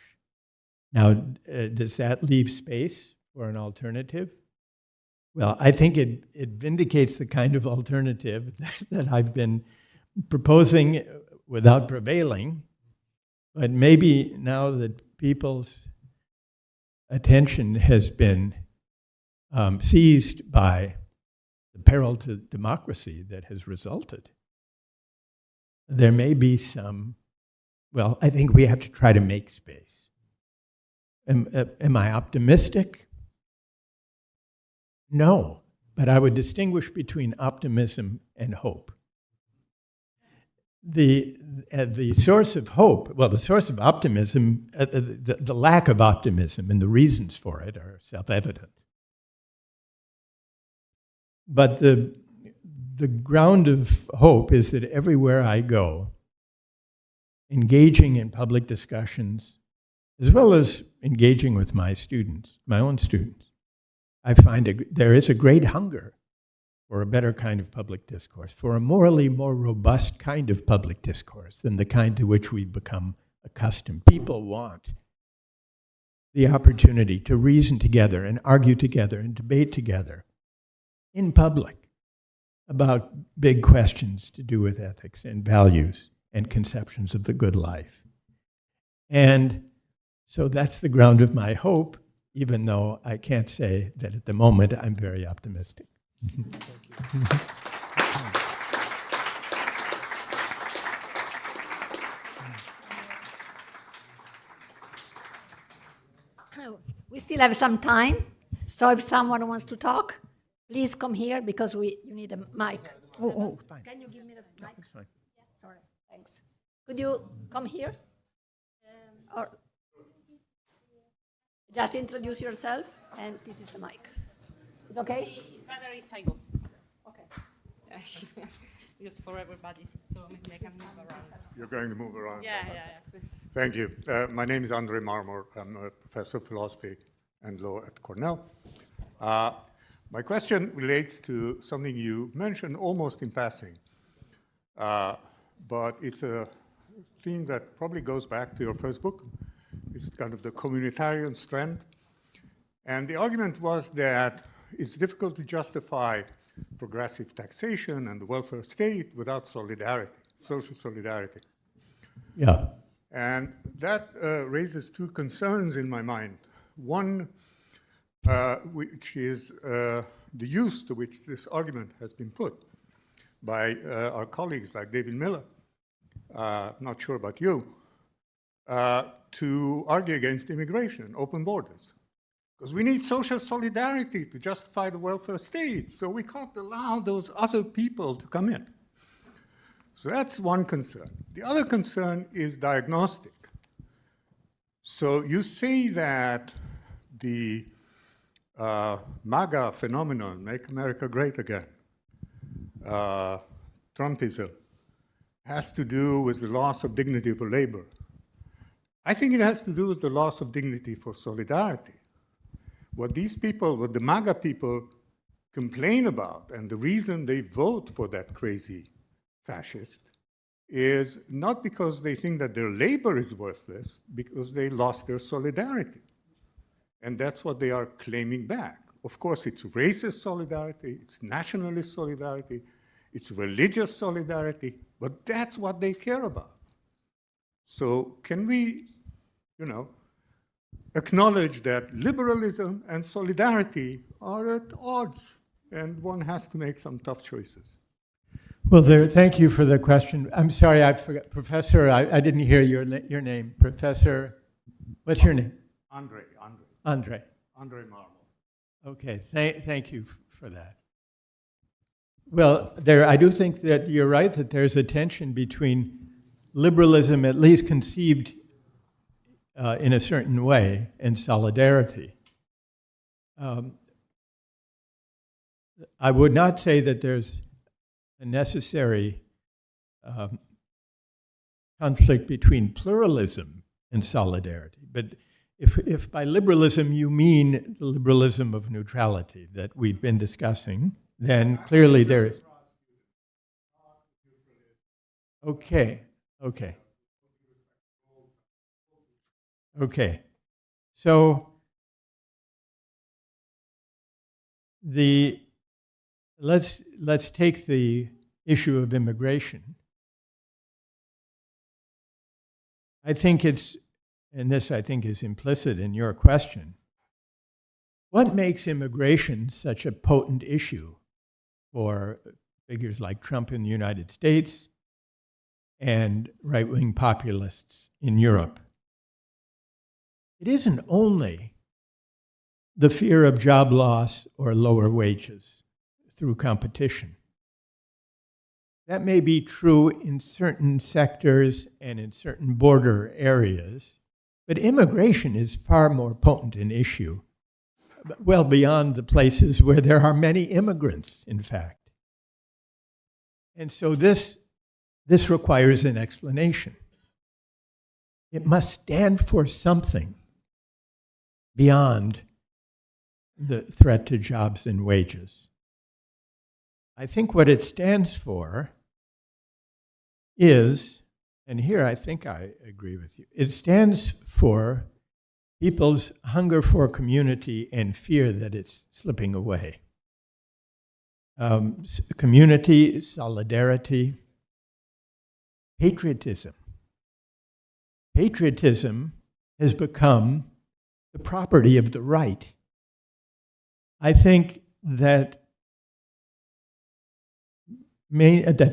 Now, does that leave space for an alternative? Well, I think it vindicates the kind of alternative that I've been proposing without prevailing, but maybe now that people's attention has been seized by the peril to democracy that has resulted, there may be some, well, I think we have to try to make space. Am I optimistic? No, but I would distinguish between optimism and hope. The source of hope, well, the source of optimism, the lack of optimism and the reasons for it are self-evident. But the ground of hope is that everywhere I go, engaging in public discussions, as well as engaging with my students, my own students, I find there is a great hunger for a better kind of public discourse, for a morally more robust kind of public discourse than the kind to which we've become accustomed. People want the opportunity to reason together and argue together and debate together in public about big questions to do with ethics and values and conceptions of the good life. And so that's the ground of my hope, even though I can't say that at the moment I'm very optimistic. Thank you. We still have some time, so if someone wants to talk, please come here because you need a mic. Oh, fine. Can you give me the mic? That's fine. Yeah, sorry, thanks. Could you come here? Or just introduce yourself, and this is the mic. It's okay? It's better if I go. Okay. Because for everybody, so maybe I can move around. You're going to move around? Yeah. Thank you. My name is Andre Marmor. I'm a professor of philosophy and law at Cornell. My question relates to something you mentioned almost in passing, but it's a theme that probably goes back to your first book. It's kind of the communitarian strand. And the argument was that it's difficult to justify progressive taxation and the welfare state without solidarity, social solidarity. Yeah. And that raises two concerns in my mind. One, which is the use to which this argument has been put by our colleagues like David Miller, not sure about you, to argue against immigration, open borders. Because we need social solidarity to justify the welfare state, so we can't allow those other people to come in. So that's one concern. The other concern is diagnostic. So you say that the MAGA phenomenon, Make America Great Again, Trumpism, has to do with the loss of dignity for labor. I think it has to do with the loss of dignity for solidarity. What these people, what the MAGA people complain about, and the reason they vote for that crazy fascist, is not because they think that their labor is worthless, because they lost their solidarity. And that's what they are claiming back. Of course, it's racist solidarity, it's nationalist solidarity, it's religious solidarity, but that's what they care about. So can we, acknowledge that liberalism and solidarity are at odds, and one has to make some tough choices? Well, thank you for the question. I'm sorry, I forgot. Professor, I didn't hear your name. Professor, what's your name? Andre Marmol. Okay, thank you for that. Well, I do think that you're right that there's a tension between liberalism, at least conceived in a certain way, and solidarity. I would not say that there's a necessary conflict between pluralism and solidarity, but if by liberalism you mean the liberalism of neutrality that we've been discussing, then clearly there is. Okay. So let's take the issue of immigration. I think and this I think is implicit in your question, what makes immigration such a potent issue for figures like Trump in the United States and right-wing populists in Europe? It isn't only the fear of job loss or lower wages through competition. That may be true in certain sectors and in certain border areas, but immigration is far more potent an issue, well beyond the places where there are many immigrants, in fact. And so this requires an explanation. It must stand for something beyond the threat to jobs and wages. I think what it stands for is, and here I think I agree with you, it stands for people's hunger for community and fear that it's slipping away. Community, solidarity, patriotism. Patriotism has become the property of the right. I think that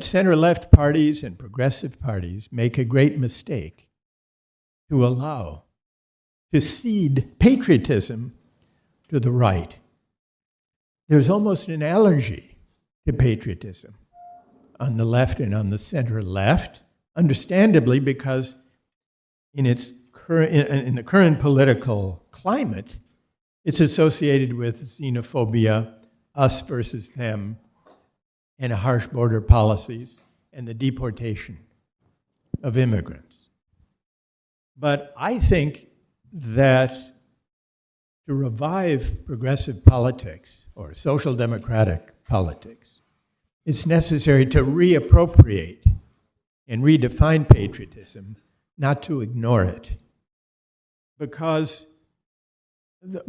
center-left parties and progressive parties make a great mistake to cede patriotism to the right. There's almost an allergy to patriotism on the left and on the center-left, understandably, because in the current political climate, it's associated with xenophobia, us versus them, and harsh border policies, and the deportation of immigrants. But I think that to revive progressive politics or social democratic politics, it's necessary to reappropriate and redefine patriotism, not to ignore it. Because, the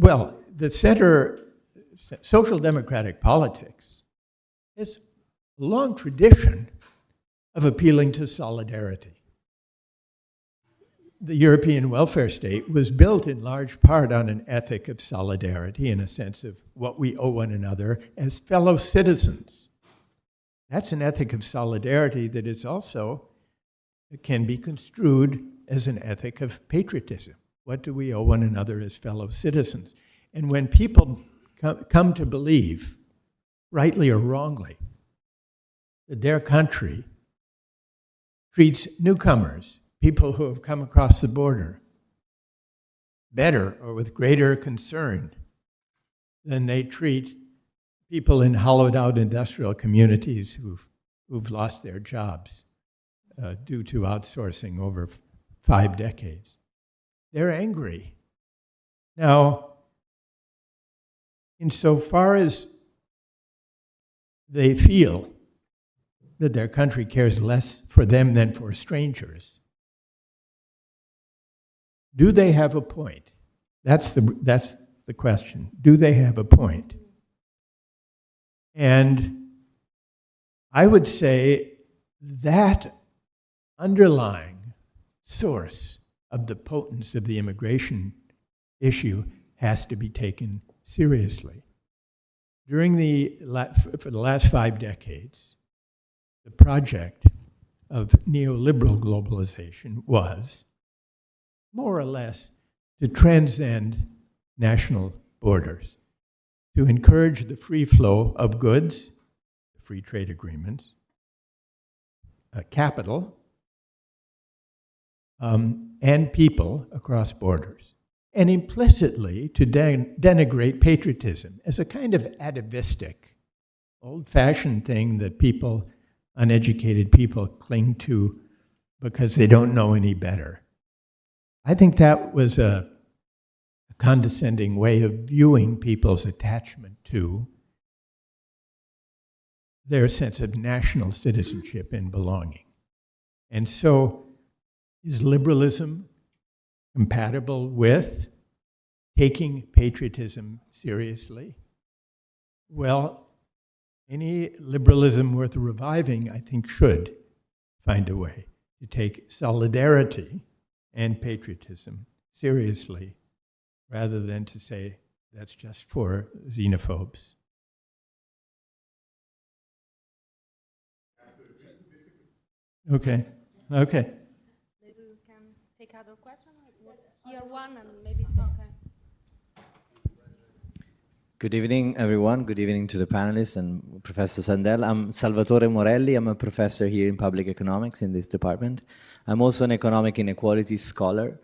social democratic politics has a long tradition of appealing to solidarity. The European welfare state was built in large part on an ethic of solidarity and a sense of what we owe one another as fellow citizens. That's an ethic of solidarity that is also, it can be construed as an ethic of patriotism. What do we owe one another as fellow citizens? And when people come to believe, rightly or wrongly, that their country treats newcomers, people who have come across the border, better or with greater concern than they treat people in hollowed-out industrial communities who've lost their jobs due to outsourcing over 5 decades. They're angry. Now, insofar as they feel that their country cares less for them than for strangers, do they have a point? That's the question. Do they have a point? And I would say that underlying source of the potence of the immigration issue has to be taken seriously. For the last 5 decades, the project of neoliberal globalization was more or less to transcend national borders, to encourage the free flow of goods, free trade agreements, capital, and people across borders, and implicitly to denigrate patriotism as a kind of atavistic, old-fashioned thing that uneducated people cling to because they don't know any better. I think that was a condescending way of viewing people's attachment to their sense of national citizenship and belonging. And so, is liberalism compatible with taking patriotism seriously? Well, any liberalism worth reviving, I think, should find a way to take solidarity and patriotism seriously, rather than to say that's just for xenophobes. Okay. Maybe we can take other questions. Here one and maybe okay. Good evening, everyone. Good evening to the panelists and Professor Sandel. I'm Salvatore Morelli. I'm a professor here in public economics in this department. I'm also an economic inequality scholar,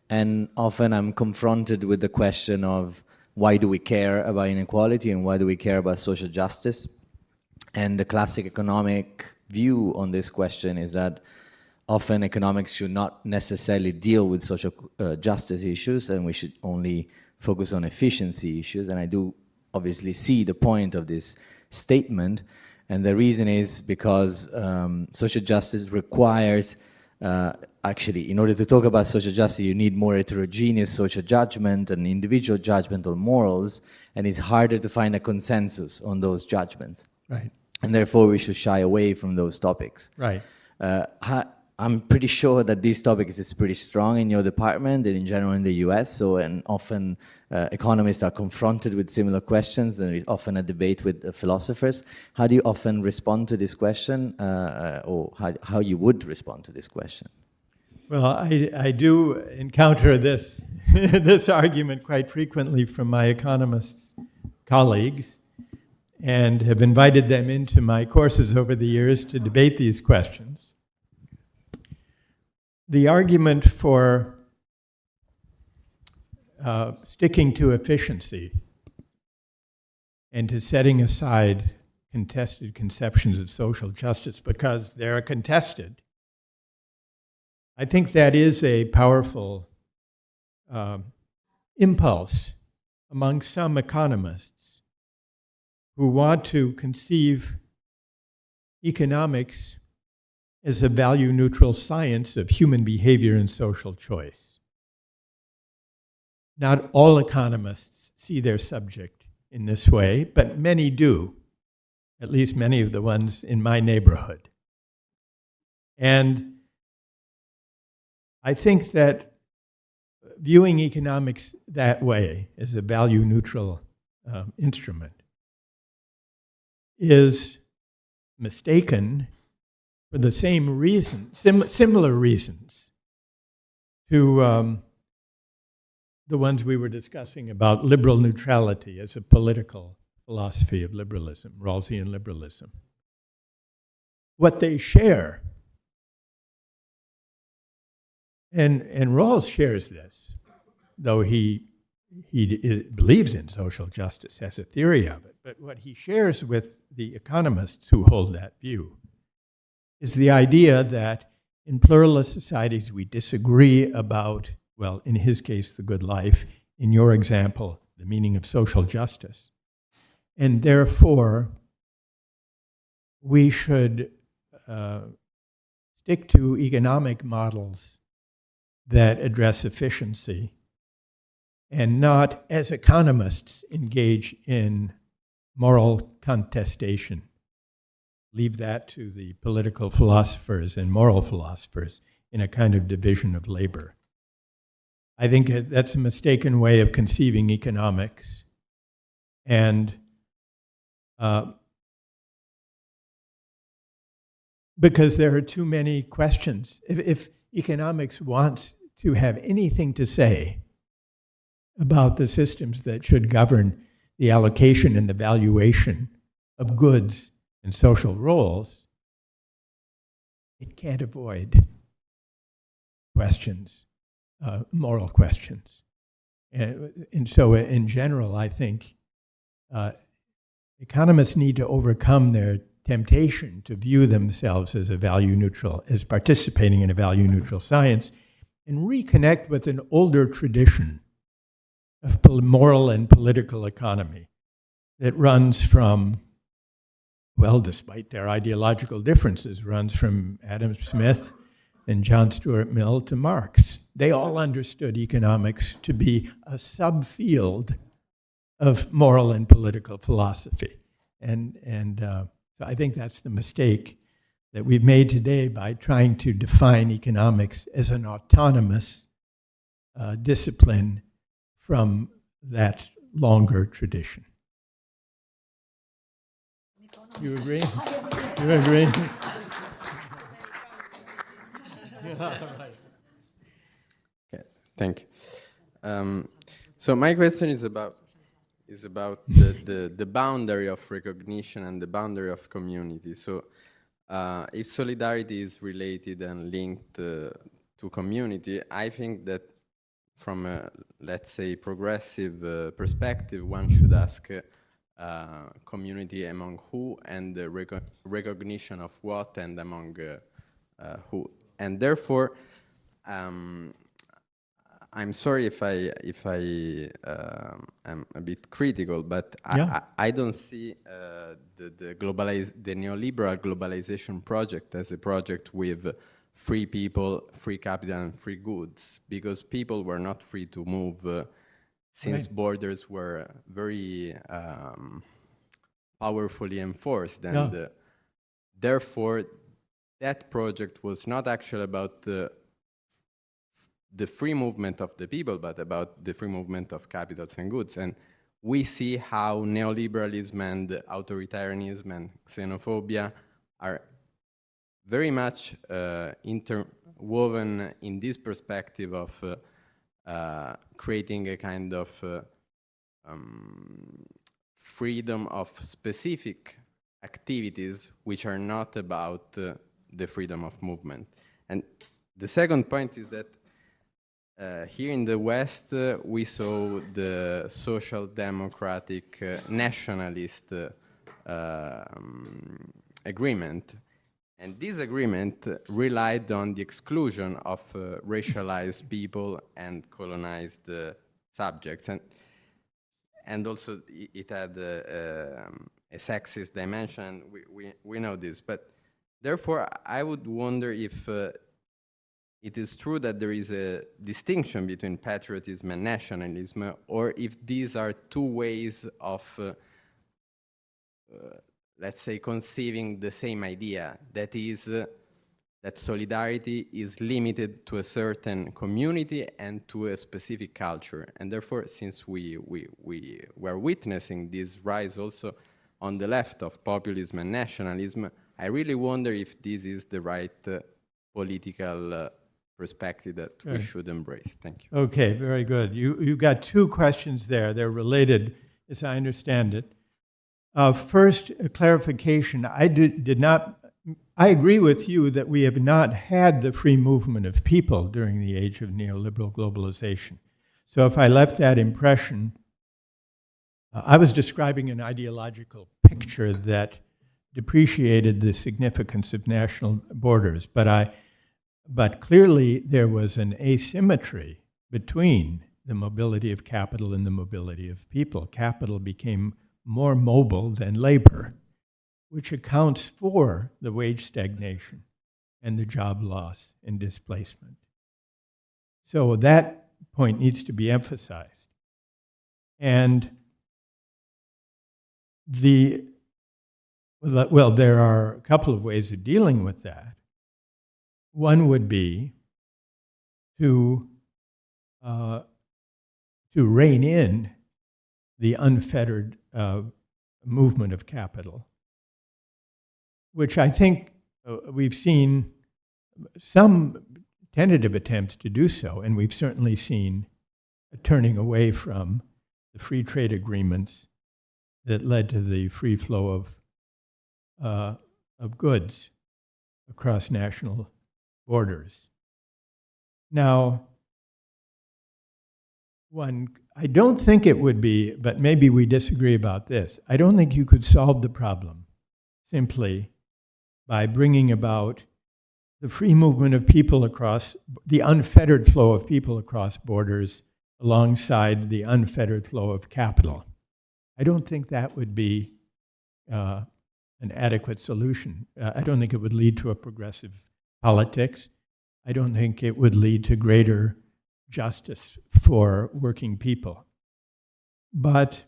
and often I'm confronted with the question of why do we care about inequality and why do we care about social justice? And the classic economic view on this question is that often economics should not necessarily deal with social justice issues, and we should only focus on efficiency issues. And I do obviously see the point of this statement, and the reason is because social justice requires, actually, in order to talk about social justice, you need more heterogeneous social judgment and individual judgment on morals, and it's harder to find a consensus on those judgments. Right. And therefore, we should shy away from those topics. Right. I'm pretty sure that this topic is pretty strong in your department and in general in the US. And often economists are confronted with similar questions, and there's often a debate with philosophers. How do you often respond to this question, or how you would respond to this question? Well, I do encounter this, this argument quite frequently from my economist colleagues, and have invited them into my courses over the years to debate these questions. The argument for sticking to efficiency and to setting aside contested conceptions of social justice because they're contested, I think that is a powerful impulse among some economists who want to conceive economics as a value-neutral science of human behavior and social choice. Not all economists see their subject in this way, but many do, at least many of the ones in my neighborhood. And I think that viewing economics that way, as a value-neutral instrument, is mistaken for the same reason, similar reasons to the ones we were discussing about liberal neutrality as a political philosophy of liberalism, Rawlsian liberalism. What they share, and Rawls shares this, though he believes in social justice, has a theory of it, but what he shares with the economists who hold that view is the idea that in pluralist societies we disagree about, well, in his case, the good life, in your example, the meaning of social justice. And therefore, we should stick to economic models that address efficiency and not, as economists, engage in moral contestation. Leave that to the political philosophers and moral philosophers in a kind of division of labor. I think that's a mistaken way of conceiving economics. And because there are too many questions. If economics wants to have anything to say about the systems that should govern the allocation and the valuation of goods and social roles, it can't avoid questions, moral questions. And so in general, I think economists need to overcome their temptation to view themselves as a value neutral, as participating in a value neutral science, and reconnect with an older tradition of moral and political economy that runs from, well, despite their ideological differences, runs from Adam Smith and John Stuart Mill to Marx. They all understood economics to be a subfield of moral and political philosophy. And so I think that's the mistake that we've made today by trying to define economics as an autonomous discipline from that longer tradition. You agree? You agree? Okay, thank you. So my question is about the boundary of recognition and the boundary of community. So if solidarity is related and linked to community, I think that from a, let's say, progressive perspective, one should ask community among who, and the recognition of what, and among who. And therefore, I'm sorry if I am a bit critical, but Yeah. I don't see the neoliberal globalization project as a project with free people, free capital, and free goods, because people were not free to move since Right. borders were very powerfully enforced, and therefore that project was not actually about the free movement of the people, but about the free movement of capitals and goods. And we see how neoliberalism and authoritarianism and xenophobia are very much interwoven in this perspective of creating a kind of freedom of specific activities which are not about the freedom of movement. And the second point is that here in the West, we saw the social democratic nationalist agreement. And this agreement relied on the exclusion of racialized people and colonized subjects. And also it had a sexist dimension. We know this. But therefore, I would wonder if it is true that there is a distinction between patriotism and nationalism, or if these are two ways of, let's say, conceiving the same idea, that is, that solidarity is limited to a certain community and to a specific culture. And therefore, since we were witnessing this rise also on the left of populism and nationalism, I really wonder if this is the right political perspective that we should embrace. Thank you. Okay, very good. You got two questions there. They're related, as I understand it. First, a clarification. I agree with you that we have not had the free movement of people during the age of neoliberal globalization. So if I left that impression, I was describing an ideological picture that depreciated the significance of national borders, but clearly there was an asymmetry between the mobility of capital and the mobility of people. Capital became more mobile than labor, which accounts for the wage stagnation and the job loss and displacement. So that point needs to be emphasized. And there are a couple of ways of dealing with that. One would be to rein in the unfettered movement of capital, which I think we've seen some tentative attempts to do so, and we've certainly seen a turning away from the free trade agreements that led to the free flow of goods across national borders. Now, I don't think it would be, but maybe we disagree about this, I don't think you could solve the problem simply by bringing about the free movement of people across, the unfettered flow of people across borders alongside the unfettered flow of capital. I don't think that would be an adequate solution. I don't think it would lead to a progressive politics. I don't think it would lead to greater justice for working people. But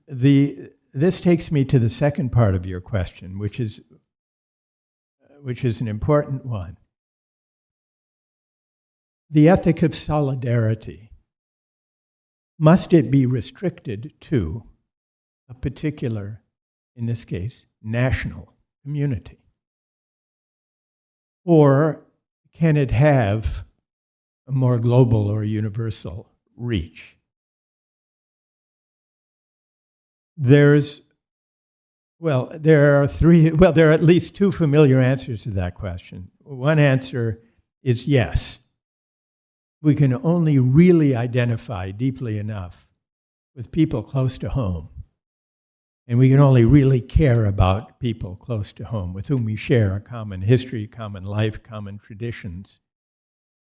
this takes me to the second part of your question, which is an important one. The ethic of solidarity. Must it be restricted to a particular, in this case, national community? Or can it have a more global or universal reach? There are at least two familiar answers to that question. One answer is yes. We can only really identify deeply enough with people close to home. And we can only really care about people close to home with whom we share a common history, common life, common traditions.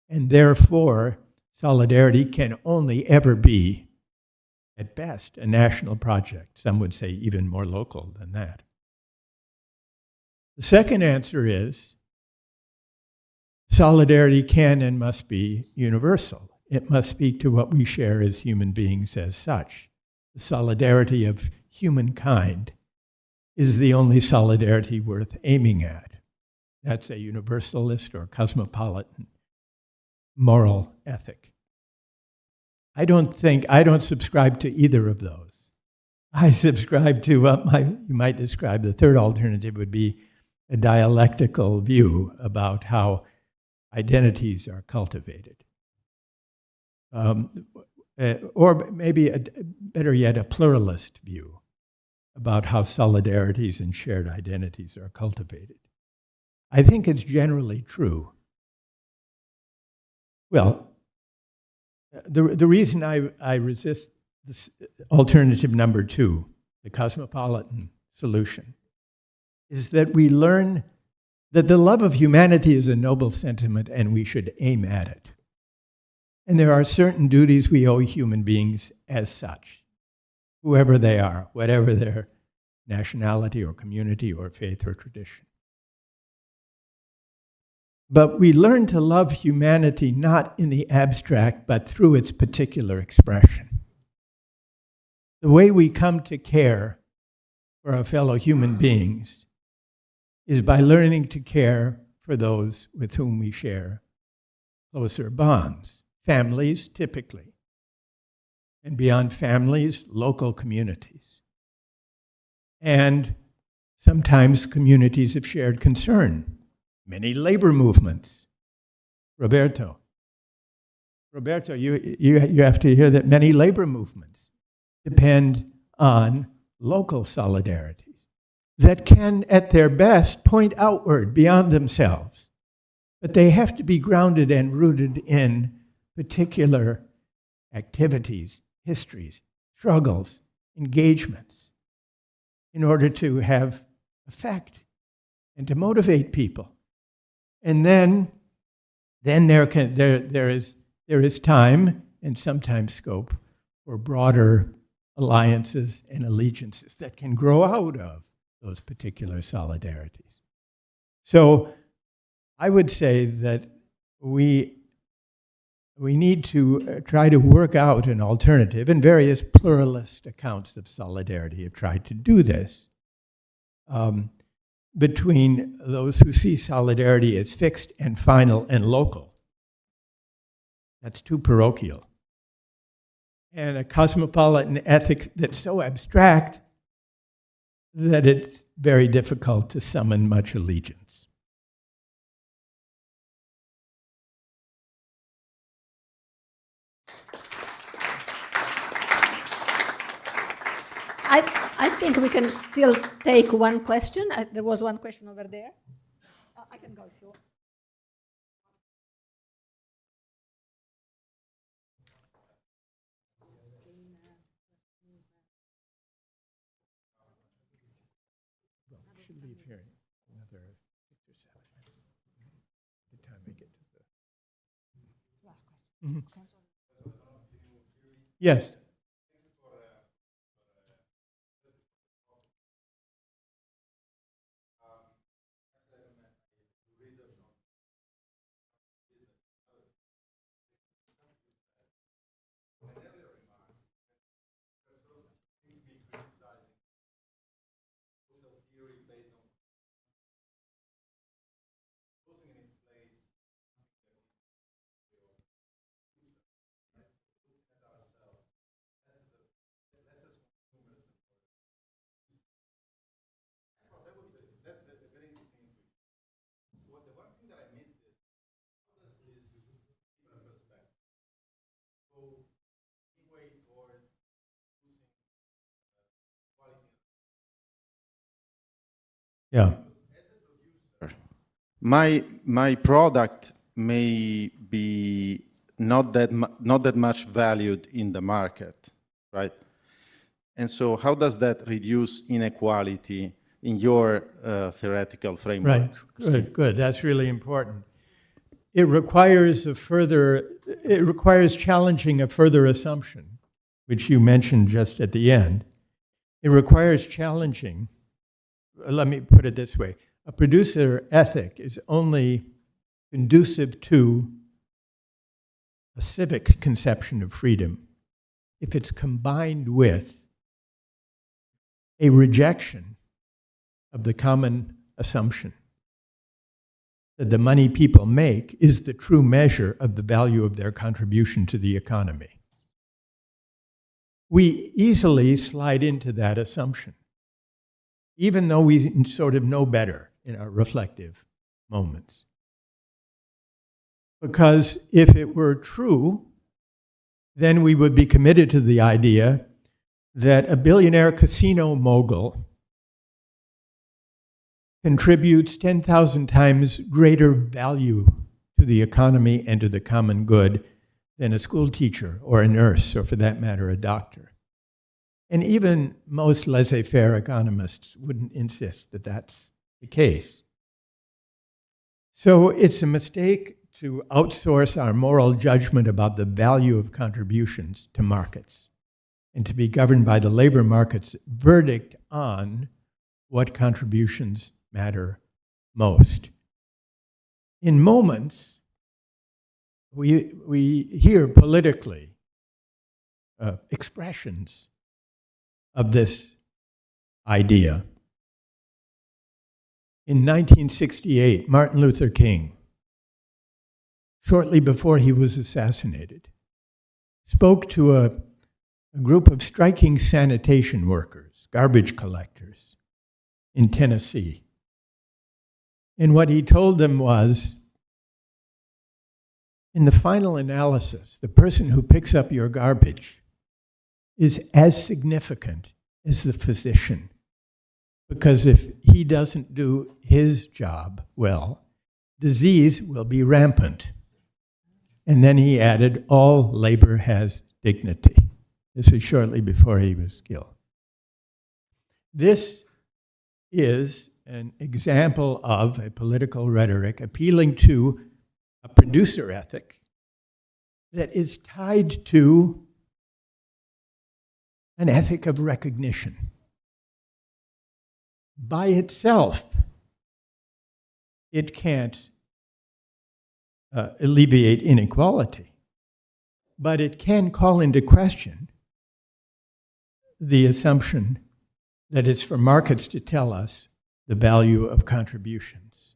And therefore, solidarity can only ever be, at best, a national project. Some would say even more local than that. The second answer is solidarity can and must be universal. It must speak to what we share as human beings as such. The solidarity of humankind is the only solidarity worth aiming at. That's a universalist or cosmopolitan moral ethic. I don't subscribe to either of those. I subscribe to what you might describe, the third alternative would be a dialectical view about how identities are cultivated. Or maybe, better yet, a pluralist view about how solidarities and shared identities are cultivated. I think it's generally true. Well, the reason I resist this alternative number two, the cosmopolitan solution, is that we learn that the love of humanity is a noble sentiment and we should aim at it. And there are certain duties we owe human beings as such, whoever they are, whatever their nationality or community or faith or tradition. But we learn to love humanity not in the abstract, but through its particular expression. The way we come to care for our fellow human beings is by learning to care for those with whom we share closer bonds, families typically, and beyond families, local communities. And sometimes communities of shared concern, many labor movements. Roberto, you have to hear that many labor movements depend on local solidarities that can, at their best, point outward beyond themselves. But they have to be grounded and rooted in particular activities, histories, struggles, engagements, in order to have effect and to motivate people. And then there is time and sometimes scope for broader alliances and allegiances that can grow out of those particular solidarities. So I would say that we need to try to work out an alternative, and various pluralist accounts of solidarity have tried to do this, between those who see solidarity as fixed and final and local. That's too parochial. And a cosmopolitan ethic that's so abstract that it's very difficult to summon much allegiance. I think we can still take one question. There was one question over there. I can go if you want. Should leave here another 6 or 7. By the time I get to the last question. Yes. Yeah. My product may be not that much valued in the market, right? And so how does that reduce inequality in your theoretical framework? Right. Good. That's really important. It requires challenging a further assumption, which you mentioned just at the end. It requires challenging. Let me put it this way. A producer ethic is only conducive to a civic conception of freedom if it's combined with a rejection of the common assumption that the money people make is the true measure of the value of their contribution to the economy. We easily slide into that assumption, even though we sort of know better in our reflective moments. Because if it were true, then we would be committed to the idea that a billionaire casino mogul contributes 10,000 times greater value to the economy and to the common good than a school teacher or a nurse, or for that matter, a doctor. And even most laissez-faire economists wouldn't insist that that's the case. So it's a mistake to outsource our moral judgment about the value of contributions to markets and to be governed by the labor market's verdict on what contributions matter most. in moments, we hear politically expressions of this idea. In 1968, Martin Luther King, shortly before he was assassinated, spoke to a group of striking sanitation workers, garbage collectors in Tennessee. And what he told them was, in the final analysis, the person who picks up your garbage is as significant as the physician. Because if he doesn't do his job well, disease will be rampant. And then he added, all labor has dignity. This was shortly before he was killed. This is an example of a political rhetoric appealing to a producer ethic that is tied to an ethic of recognition. By itself, it can't alleviate inequality, but it can call into question the assumption that it's for markets to tell us the value of contributions.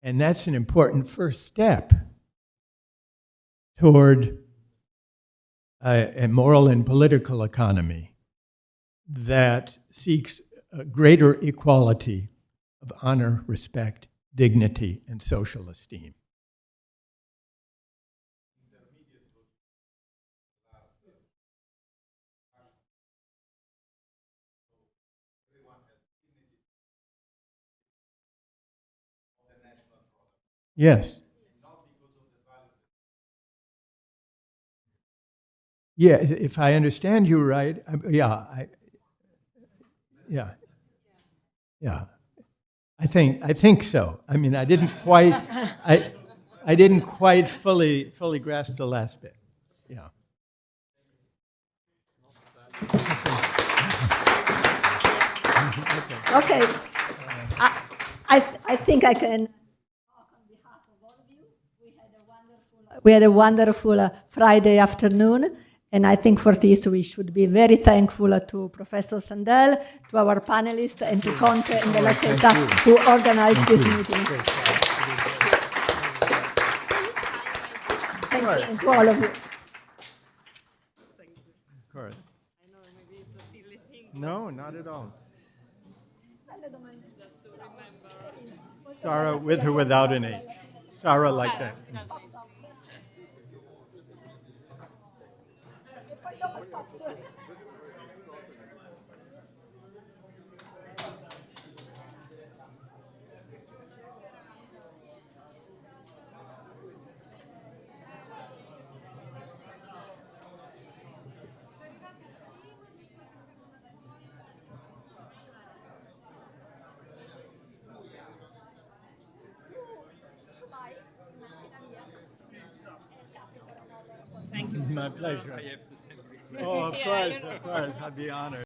And that's an important first step toward a moral and political economy that seeks a greater equality of honor, respect, dignity, and social esteem. Yes. Yeah, if I understand you right, yeah. I think so. I mean, I didn't quite fully grasp the last bit. Yeah. Okay. I think I can talk on behalf of all of you. We had a wonderful Friday afternoon, and I think for this we should be very thankful to Professor Sandel, to our panelists, and to Conte and Della Seta who organized this meeting. Thank you, and to all of you. Of course. No, not at all. Sarah with or without an H. Sarah like that. My pleasure. Oh, of course, I'd be honored.